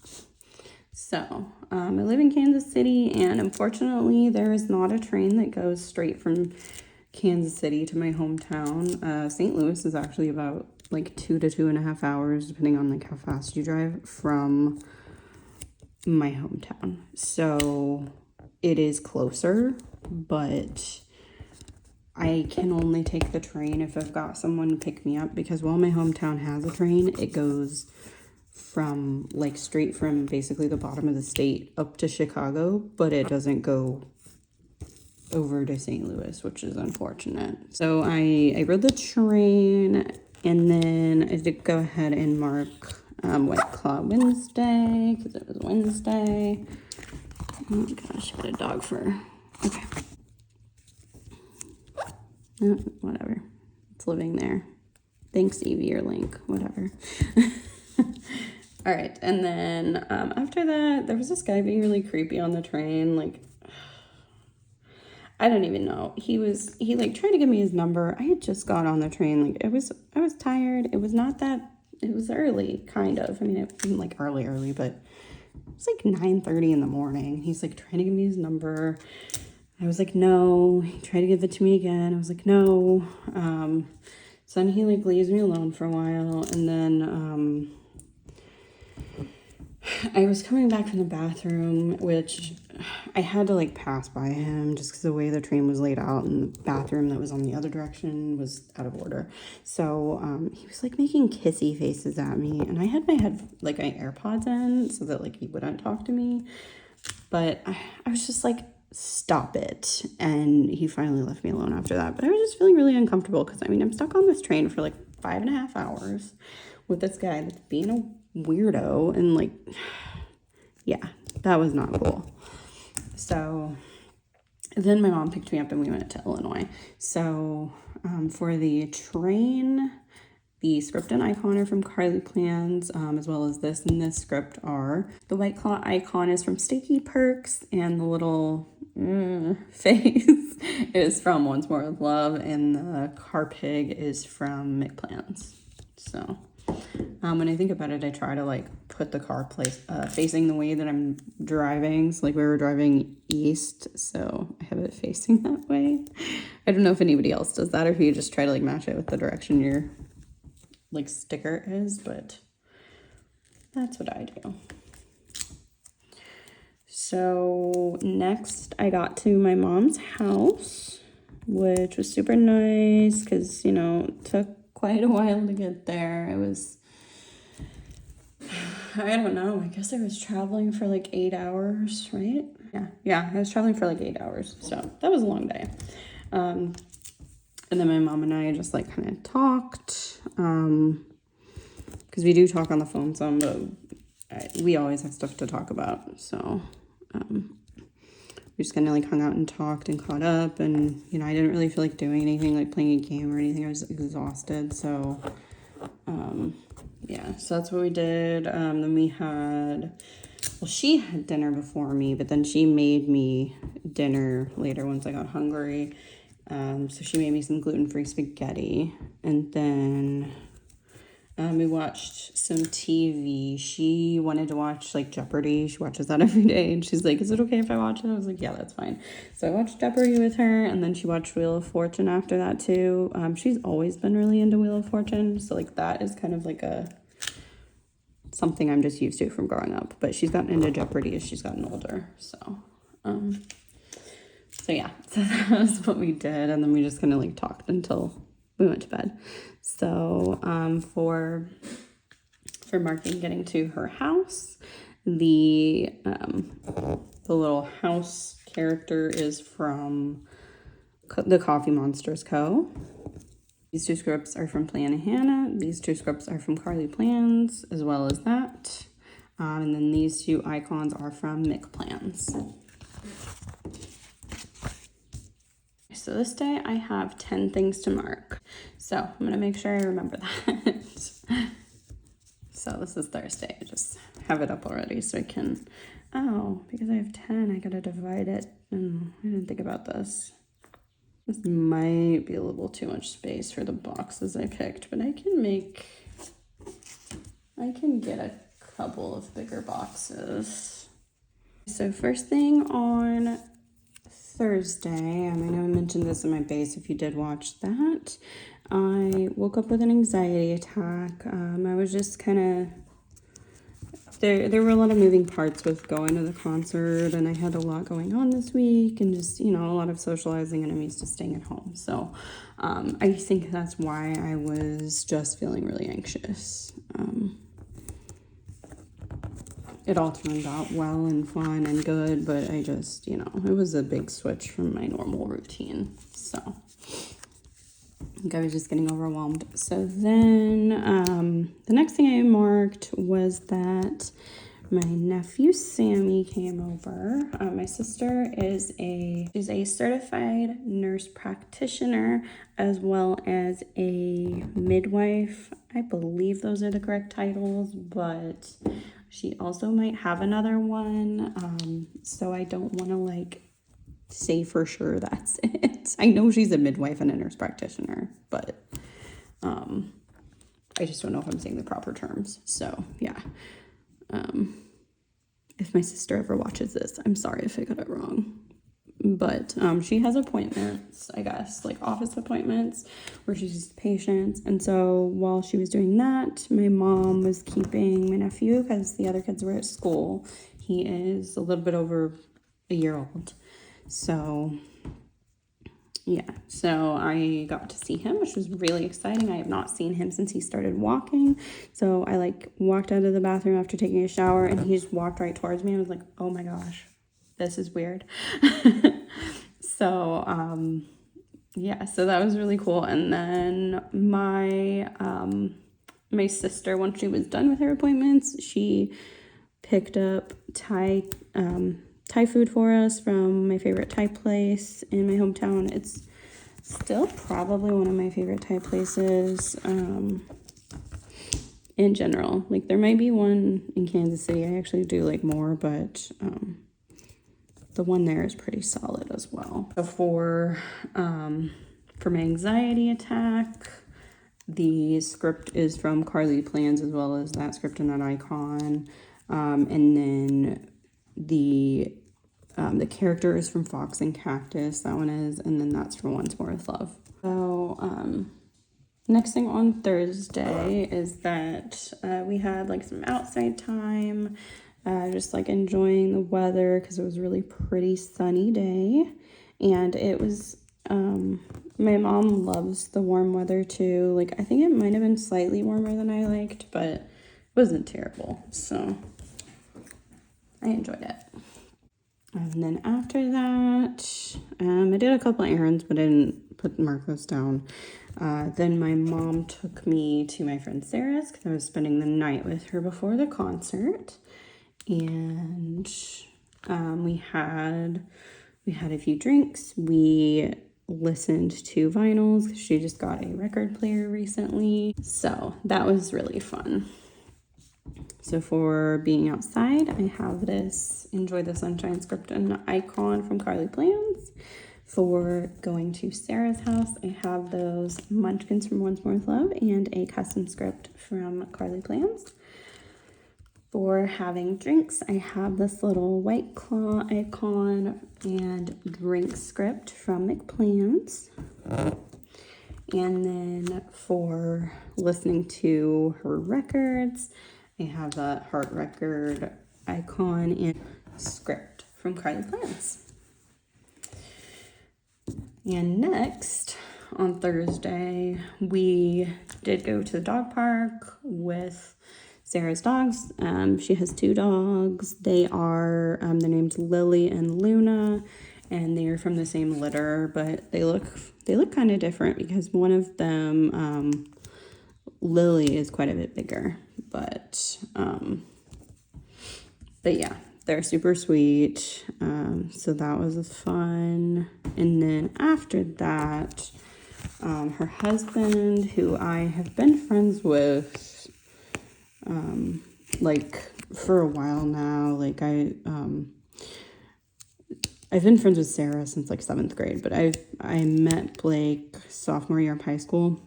So, I live in Kansas City, and unfortunately, there is not a train that goes straight from Kansas City to my hometown. St. Louis is actually about like 2 to 2.5 hours, depending on like how fast you drive, from my hometown. So, it is closer, but I can only take the train if I've got someone pick me up, because while my hometown has a train, it goes from like straight from basically the bottom of the state up to Chicago, but it doesn't go over to St. Louis, which is unfortunate. So I rode the train, and then I did go ahead and mark White Claw Wednesday, because it was Wednesday. Oh my gosh, I got a dog fur. Okay. Whatever. It's living there. Thanks, Evie or Link, whatever. All right, and then after that, there was this guy being really creepy on the train. Like, I don't even know. He like tried to give me his number. I had just got on the train. Like, I was tired. It was not that, it was early, kind of. I mean, it wasn't like early, but it was like 9:30 in the morning. He's like trying to give me his number. I was like, no. He tried to give it to me again. I was like, no. So then he like leaves me alone for a while, and then I was coming back from the bathroom, which I had to like pass by him just because the way the train was laid out, and the bathroom that was on the other direction was out of order. So he was like making kissy faces at me, and I had my AirPods in so that like he wouldn't talk to me. But I was just like, stop it. And he finally left me alone after that. But I was just feeling really uncomfortable because I mean, I'm stuck on this train for like 5.5 hours with this guy that's being a weirdo, and like, yeah, that was not cool. So then my mom picked me up and we went to Illinois. So for the train, the script and icon are from Carly Plans, as well as this and this script are. The White Claw icon is from Sticky Perks, and the little face is from Once More with Love, and the car pig is from McPlans. So when I think about it, I try to like put the car facing the way that I'm driving. So like we were driving east, so I have it facing that way. I don't know if anybody else does that, or if you just try to like match it with the direction your like sticker is, but that's what I do. So next I got to my mom's house, which was super nice because, you know, it took quite a while to get there. It was, I don't know, I guess I was traveling for like 8 hours, right? Yeah, I was traveling for like 8 hours, so that was a long day. And then my mom and I just like kind of talked, because we do talk on the phone some, but we always have stuff to talk about. So we just kind of like hung out and talked and caught up, and you know, I didn't really feel like doing anything, like playing a game or anything. I was exhausted, so yeah, so that's what we did. Then we had, well, she had dinner before me, but then she made me dinner later once I got hungry. So she made me some gluten-free spaghetti, and then we watched some TV. She wanted to watch like Jeopardy. She watches that every day, and she's like, is it okay if I watch it? I was like, yeah, that's fine. So I watched Jeopardy with her, and then she watched Wheel of Fortune after that too. She's always been really into Wheel of Fortune, so like that is kind of like something I'm just used to from growing up, but she's gotten into Jeopardy as she's gotten older. So yeah, so that was what we did, and then we just kind of like talked until we went to bed. So for marking getting to her house, the little house character is from the Coffee Monsters Co. These two scripts are from Plan Hannah. These two scripts are from Carly Plans, as well as that. And then these two icons are from McPlans. So this day I have 10 things to mark. So I'm going to make sure I remember that. So this is Thursday. I just have it up already so I can, because I have 10, I got to divide it. I didn't think about this. This might be a little too much space for the boxes I picked, but I can get a couple of bigger boxes. So first thing on Thursday, I know I mentioned this in my base if you did watch that, I woke up with an anxiety attack. I was just kind of, there were a lot of moving parts with going to the concert, and I had a lot going on this week, and just, you know, a lot of socializing, and I'm used to staying at home. So I think that's why I was just feeling really anxious. It all turned out well and fun and good, but I just, you know, it was a big switch from my normal routine. So I think I was just getting overwhelmed. So then the next thing I marked was that my nephew Sammy came over. My sister is a certified nurse practitioner as well as a midwife. I believe those are the correct titles, but she also might have another one. So I don't want to like say for sure that's it. I know she's a midwife and a nurse practitioner, but I just don't know if I'm saying the proper terms. So yeah. If my sister ever watches this, I'm sorry if I got it wrong. But she has appointments, I guess, like office appointments where she sees patients. And so while she was doing that, my mom was keeping my nephew because the other kids were at school. He is a little bit over a year old. So yeah, so I got to see him, which was really exciting. I have not seen him since he started walking. So I like walked out of the bathroom after taking a shower, and he just walked right towards me. I was like, oh my gosh, this is weird. So yeah, so that was really cool. And then my my sister, once she was done with her appointments, she picked up Thai food for us from my favorite Thai place in my hometown. It's still probably one of my favorite Thai places in general. Like there might be one in Kansas City I actually do like more, but the one there is pretty solid as well. So for my anxiety attack, the script is from Carly Plans as well as that script and that icon. And then the character is from Fox and Cactus, that one is, and then that's from Once More with Love. So next thing on Thursday is that we had like some outside time, just like enjoying the weather because it was a really pretty sunny day. And it was, my mom loves the warm weather too. Like I think it might have been slightly warmer than I liked, but it wasn't terrible. So I enjoyed it. And then after that, I did a couple errands, but I didn't mark those down. Then my mom took me to my friend Sarah's because I was spending the night with her before the concert. And we had a few drinks. We listened to vinyls because she just got a record player recently. So that was really fun. So for being outside, I have this Enjoy the Sunshine script and icon from Carly Plans. For going to Sarah's house, I have those munchkins from Once More with Love and a custom script from Carly Plans. For having drinks, I have this little White Claw icon and drink script from McPlans. And then for listening to her records, I have that heart record icon and script from Carly Plans. And next, on Thursday, we did go to the dog park with Sarah's dogs. She has two dogs. They are, they're named Lily and Luna, and they are from the same litter, but they look kind of different because one of them, Lily, is quite a bit bigger, but yeah, they're super sweet. So that was fun. And then after that, her husband, who I have been friends with, like for a while now, like I I've been friends with Sarah since like 7th grade, but I met Blake sophomore year of high school,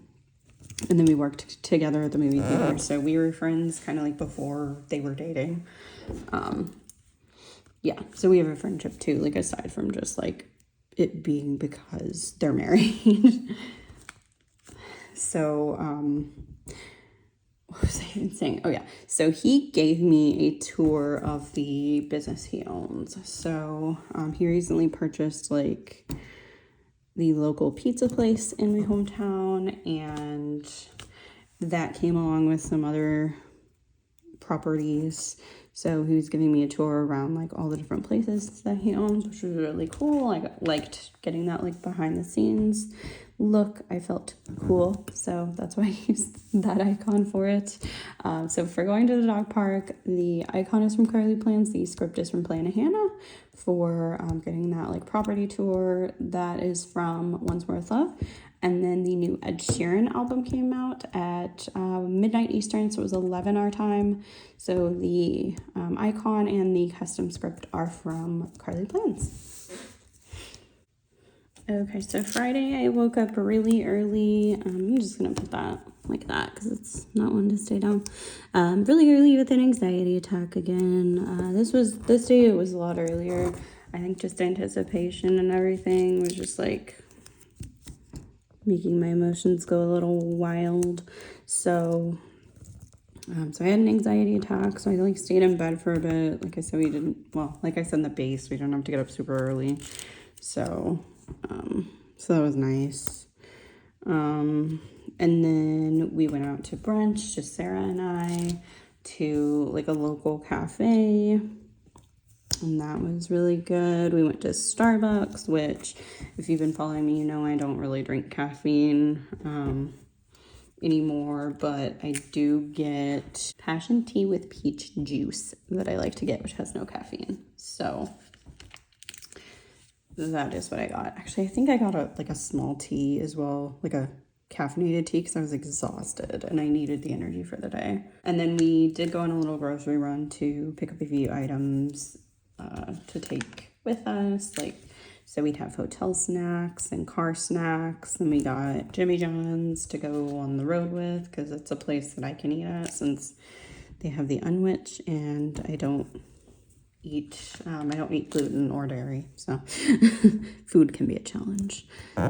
and then we worked together at the movie theater. So we were friends kind of like before they were dating. Yeah, so we have a friendship too, like aside from just like it being because they're married. So, what was I even saying? Oh yeah, so he gave me a tour of the business he owns. So he recently purchased like the local pizza place in my hometown, and that came along with some other properties. So he was giving me a tour around like all the different places that he owns, which was really cool. I liked getting that like behind the scenes look. I felt cool, so that's why I used that icon for it. So for going to the dog park, the icon is from Carly Plans, the script is from Plan a Hannah. For getting that like property tour, that is from Once More with Love. And then the new Ed Sheeran album came out at midnight Eastern, so it was 11 our time. So the icon and the custom script are from Carly Plans. Okay, so Friday I woke up really early. I'm just gonna put that like that because it's not one to stay down. Really early with an anxiety attack again. This day it was a lot earlier. I think just anticipation and everything was just like making my emotions go a little wild. So I had an anxiety attack, so I like stayed in bed for a bit. Like I said, like I said in the base, we don't have to get up super early. So that was nice. And then we went out to brunch, just Sarah and I, to like a local cafe. And that was really good. We went to Starbucks, which if you've been following me, you know I don't really drink caffeine anymore, but I do get passion tea with peach juice that I like to get, which has no caffeine. So that is what I got. Actually, I think I got a small tea as well, like a caffeinated tea, because I was exhausted and I needed the energy for the day. And then we did go on a little grocery run to pick up a few items to take with us, so we'd have hotel snacks and car snacks. And we got Jimmy John's to go on the road with, because it's a place that I can eat at since they have the unwitch, and I don't eat gluten or dairy, so food can be a challenge.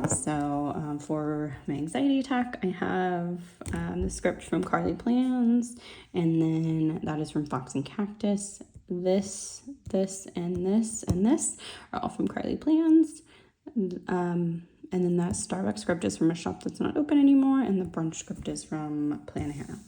So for my anxiety attack, I have the script from Carly Plans, and then that is from Fox and Cactus. This, and this, and this are all from Carly Plans. And then that Starbucks script is from a shop that's not open anymore, and the brunch script is from Plan a Hannah.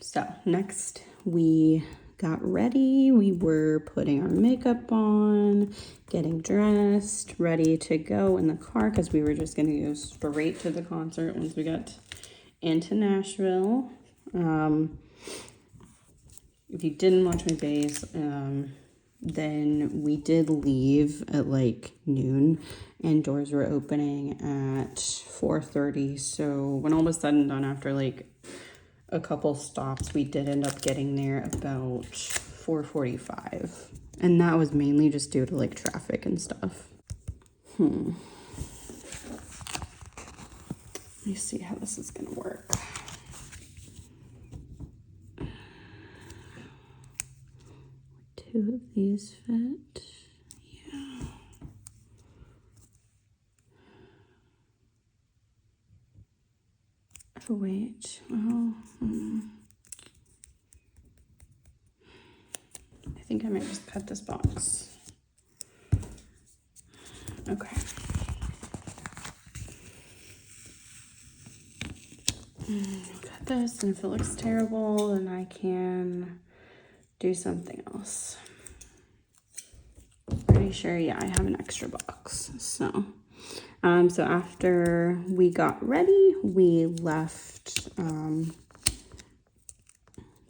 So next we got ready. We were putting our makeup on, getting dressed, ready to go in the car, because we were just going to go straight to the concert once we got into Nashville. If you didn't watch my base, then we did leave at like noon, and doors were opening at 4:30. So when all was said and done, after like a couple stops, we did end up getting there about 4:45, and that was mainly just due to like traffic and stuff. Let me see how this is gonna work. Two of these fit. Yeah. Oh wait. Oh. I think I might just cut this box. Okay. Cut this, and if it looks terrible, then I can do something else. Pretty sure, yeah, I have an extra box. So after we got ready, we left.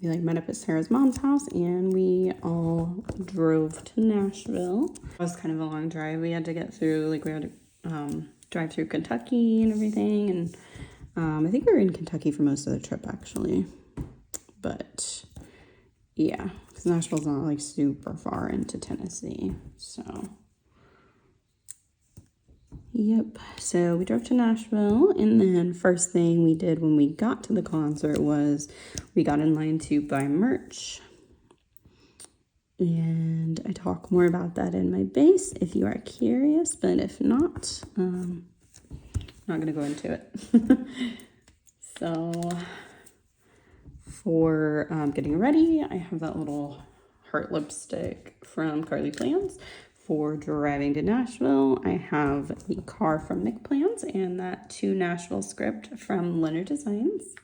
We met up at Sarah's mom's house, and we all drove to Nashville. It was kind of a long drive. We had to get through, we had to drive through Kentucky and everything. And I think we were in Kentucky for most of the trip, actually. But yeah, because Nashville's not like super far into Tennessee, so. Yep, so we drove to Nashville, and then first thing we did when we got to the concert was we got in line to buy merch. And I talk more about that in my base if you are curious, but if not, I'm not gonna go into it. So for getting ready, I have that little heart lipstick from Carly Plans. For driving to Nashville, I have the car from Nick Plans and that To Nashville script from Leonard Designs.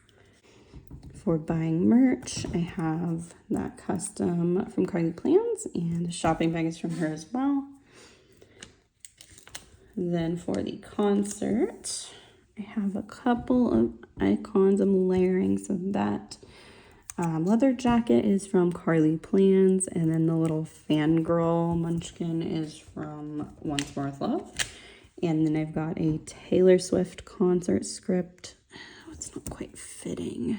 For buying merch, I have that custom from Carly Plans and a shopping bag is from her as well. Then for the concert, I have a couple of icons I'm layering. So that leather jacket is from Carly Plans, and then the little fangirl munchkin is from Once More with Love. And then I've got a Taylor Swift concert script. Oh, it's not quite fitting.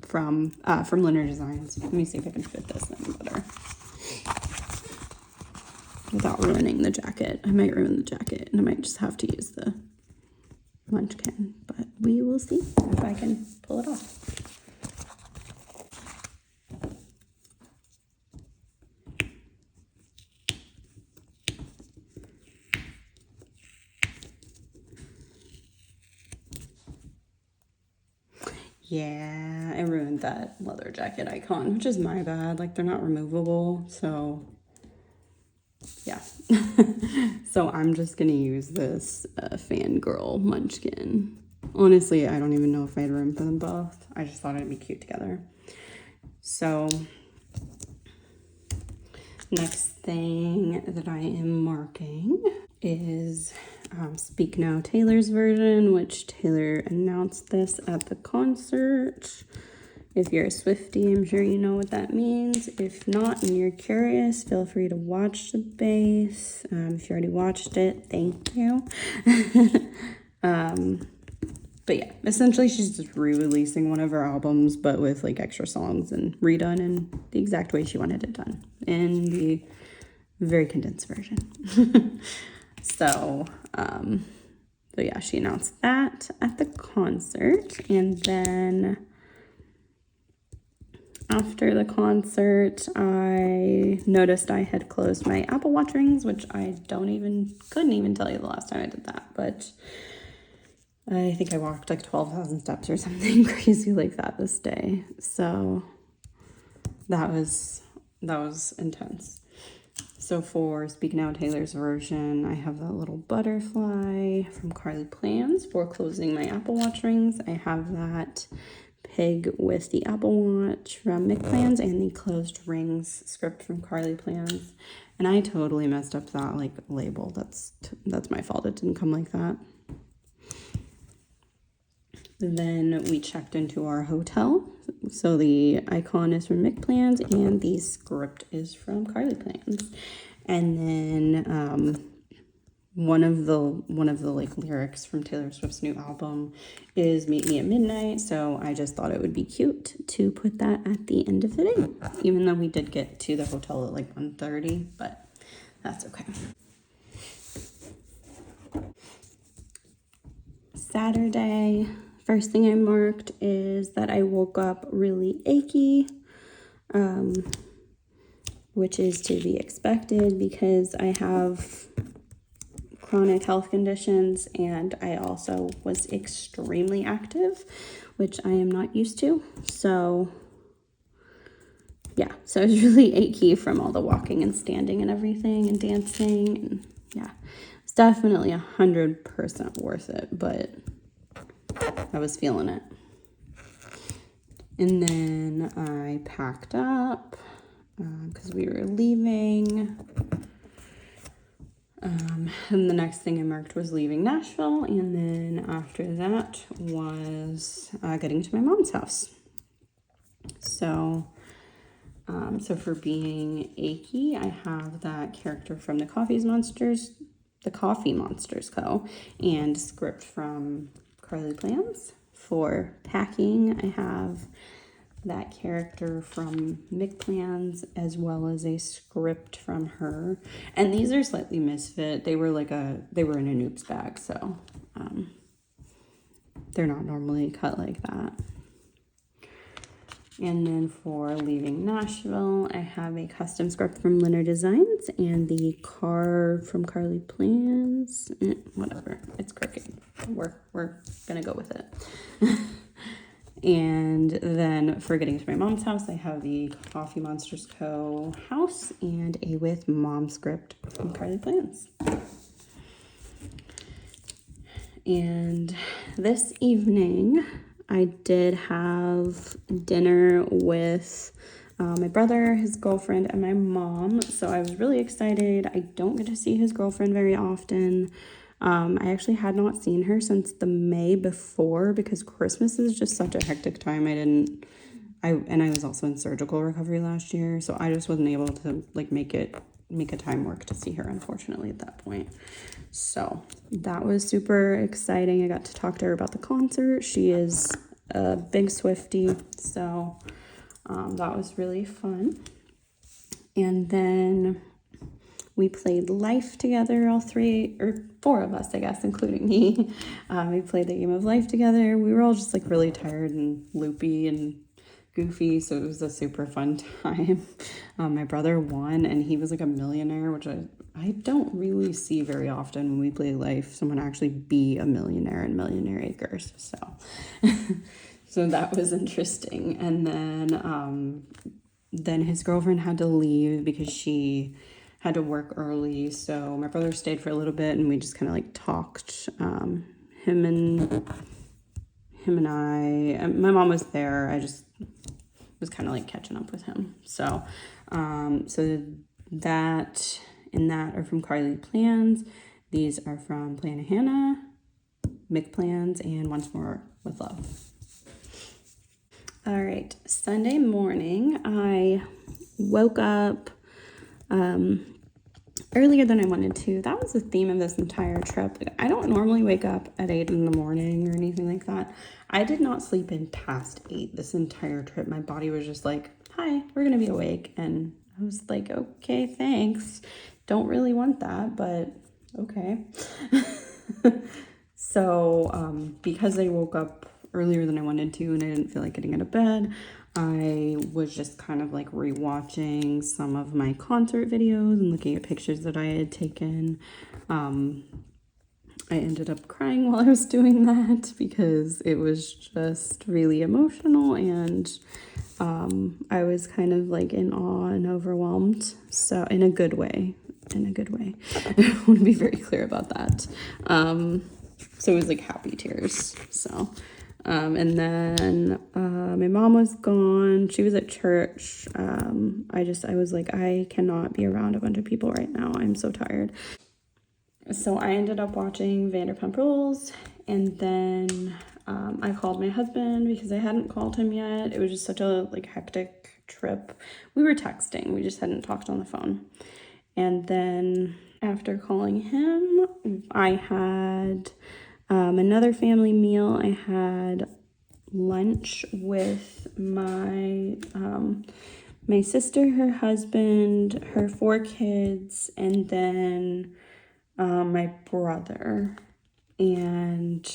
From Leonard Designs. Let me see if I can fit this in better without ruining the jacket. I might ruin the jacket, and I might just have to use the munchkin, but we will see if I can pull it off. Yeah, I ruined that leather jacket icon, which is my bad. Like, they're not removable, so yeah. So I'm just gonna use this fangirl munchkin. Honestly, I don't even know if I had room for them both. I just thought it'd be cute together. So next thing that I am marking is Speak Now Taylor's version, which Taylor announced this at the concert. If you're a Swiftie, I'm sure you know what that means. If not and you're curious, feel free to watch the base. If you already watched it, thank you. But yeah, essentially she's just re-releasing one of her albums, but with like extra songs and redone in the exact way she wanted it done, in the very condensed version. So yeah, she announced that at the concert, and then after the concert, I noticed I had closed my Apple Watch rings, which I couldn't even tell you the last time I did that, but I think I walked like 12,000 steps or something crazy like that this day. So that was intense. So for Speak Now Taylor's version, I have that little butterfly from Carly Plans. For closing my Apple Watch rings, I have that pig with the Apple Watch from Nick Plans and the closed rings script from Carly Plans. And I totally messed up that like label. That's my fault. It didn't come like that. Then we checked into our hotel. So the icon is from Nick Plans and the script is from Carly Plans. And then one of the like lyrics from Taylor Swift's new album is Meet Me at Midnight. So I just thought it would be cute to put that at the end of the day, even though we did get to the hotel at like 1:30, but that's okay. Saturday. First thing I marked is that I woke up really achy, which is to be expected because I have chronic health conditions and I also was extremely active, which I am not used to. So yeah, so I was really achy from all the walking and standing and everything and dancing, and yeah, it's definitely 100% worth it, but I was feeling it. And then I packed up because we were leaving. And the next thing I marked was leaving Nashville. And then after that was getting to my mom's house. So for being achy, I have that character from the Coffee Monsters Co. and script from Carly Plans. For packing, I have that character from McPlans as well as a script from her. And these are slightly misfit. They were they were in a Noob's bag, so they're not normally cut like that. And then for leaving Nashville, I have a custom script from Leonard Designs and the car from Carly Plans. Whatever, it's crooked. We're gonna go with it. And then for getting to my mom's house, I have the Coffee Monsters Co. house and a With Mom script from Carly Plans. And this evening, I did have dinner with my brother, his girlfriend, and my mom. So I was really excited. I don't get to see his girlfriend very often. I actually had not seen her since the May before because Christmas is just such a hectic time. I was also in surgical recovery last year, so I just wasn't able to like make a time work to see her, unfortunately, at that point. So that was super exciting. I got to talk to her about the concert. She is a big Swiftie, so that was really fun. And then we played Life together, all four of us, I guess, including me. We played the game of Life together. We were all just like really tired and loopy and goofy, so it was a super fun time. My brother won, and he was like a millionaire, which I don't really see very often when we play Life, someone actually be a millionaire in Millionaire Acres. So so that was interesting. And then his girlfriend had to leave because she had to work early, so my brother stayed for a little bit and we just kind of like talked. Him and I, my mom was there. I just was kind of like catching up with him. So that and that are from Carly Plans. These are from Plan Hannah, McPlans, and Once More with Love. All right, Sunday morning, I woke up earlier than I wanted to. That was the theme of this entire trip. I don't normally wake up at 8 in the morning or anything like that. I did not sleep in past 8 this entire trip. My body was just like, hi, we're gonna be awake. And I was like, okay, thanks. Don't really want that, but okay. So because I woke up earlier than I wanted to and I didn't feel like getting out of bed, I was just kind of like rewatching some of my concert videos and looking at pictures that I had taken. I ended up crying while I was doing that because it was just really emotional, and I was kind of like in awe and overwhelmed. So in a good way. I want to be very clear about that. So it was like happy tears. So and then my mom was gone. She was at church. I was like, I cannot be around a bunch of people right now. I'm so tired. So I ended up watching Vanderpump Rules, and then I called my husband because I hadn't called him yet. It was just such a like hectic trip. We were texting. We just hadn't talked on the phone. And then after calling him, I had another family meal. I had lunch with my sister, her husband, her 4 kids, and then my brother and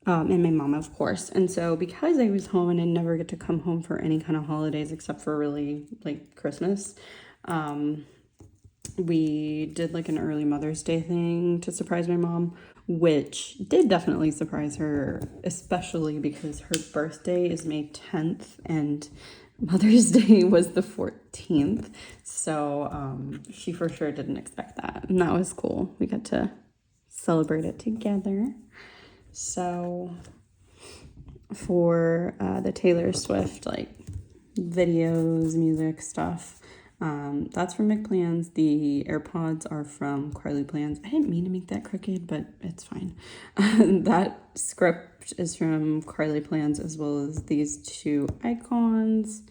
my mom, of course. And so because I was home and I never get to come home for any kind of holidays except for really like Christmas, we did like an early Mother's Day thing to surprise my mom, which did definitely surprise her, especially because her birthday is May 10th and Mother's Day was the 14th. So she for sure didn't expect that. And that was cool. We got to celebrate it together. So for the Taylor Swift like videos, music stuff, that's from McPlans. The AirPods are from Carly Plans. I didn't mean to make that crooked, but it's fine. That script is from Carly Plans, as well as these 2 icons.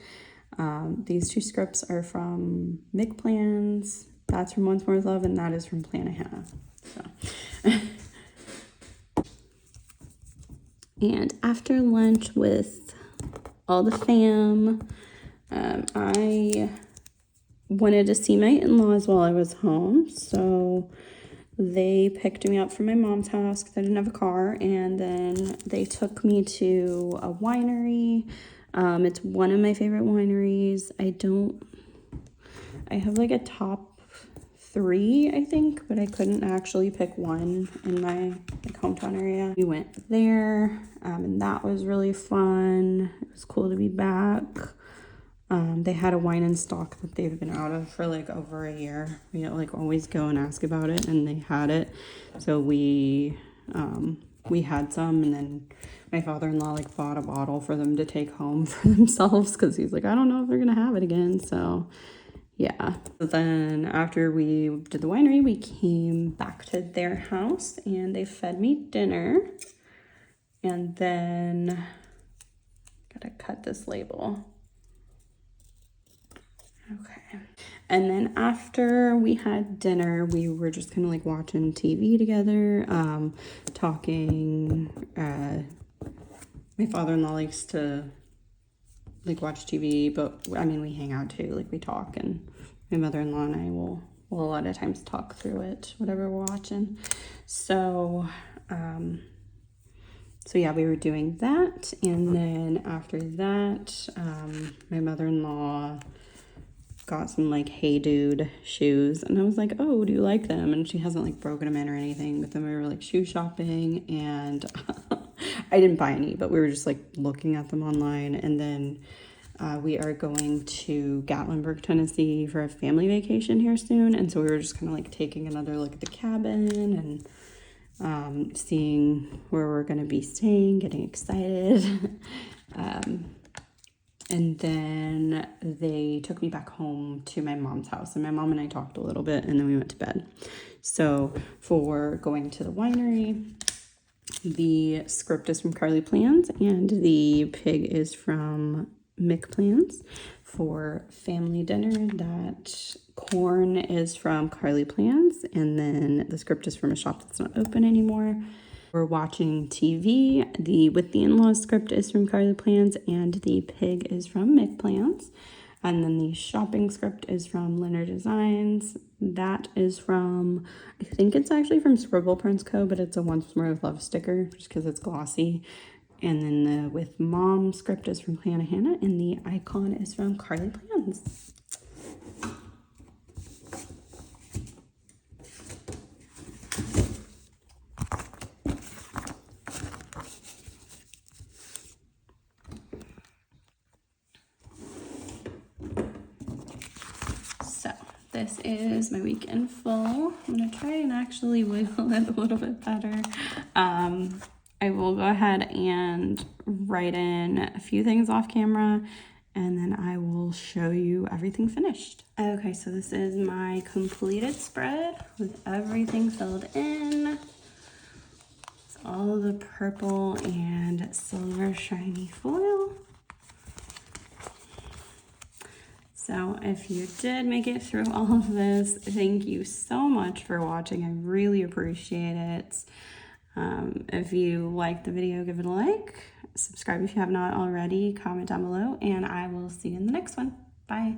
These 2 scripts are from McPlans. That's from Once More with Love, and that is from Plan Hannah. So And after lunch with all the fam, I wanted to see my in-laws while I was home, so they picked me up from my mom's house because I didn't have a car, and then they took me to a winery. It's one of my favorite wineries. I have like a top 3, I think, but I couldn't actually pick one in my hometown area. We went there, and that was really fun. It was cool to be back. They had a wine in stock that they've been out of for like over a year. We like always go and ask about it, and they had it. So we had some, and then my father-in-law like bought a bottle for them to take home for themselves because he's like, I don't know if they're gonna have it again. So yeah. But then after we did the winery, we came back to their house and they fed me dinner. And then gotta cut this label. Okay. And then after we had dinner, we were just kind of like watching TV together, talking. My father-in-law likes to like watch TV, but I mean, we hang out too, like we talk, and my mother-in-law and I will a lot of times talk through it, whatever we're watching. So, so yeah, we were doing that. And then after that, my mother-in-law got some like Hey Dude shoes, and I was like, oh, do you like them? And she hasn't like broken them in or anything, but then we were like shoe shopping, and I didn't buy any, but we were just like looking at them online. And then we are going to Gatlinburg, Tennessee for a family vacation here soon, and so we were just kind of like taking another look at the cabin and seeing where we're going to be staying, getting excited. And then they took me back home to my mom's house, and my mom and I talked a little bit, and then we went to bed. So for going to the winery, the script is from Carly Plans, and the pig is from Mick Plans. For family dinner, that corn is from Carly Plans, and then the script is from a shop that's not open anymore. We're watching TV. The With the In-Laws script is from Carly Plans, and the pig is from Mick Plans. And then the shopping script is from Leonard Designs. That is from, I think it's actually from Scribble Prints Co., but it's a Once More of Love sticker just because it's glossy. And then the With Mom script is from Hannah, and the icon is from Carly Plans. This is my week in full. I'm gonna try and actually wiggle it a little bit better. I will go ahead and write in a few things off camera, and then I will show you everything finished. Okay, so this is my completed spread with everything filled in. It's all the purple and silver shiny foil. So if you did make it through all of this, thank you so much for watching. I really appreciate it. If you liked the video, give it a like. Subscribe if you have not already. Comment down below, and I will see you in the next one. Bye.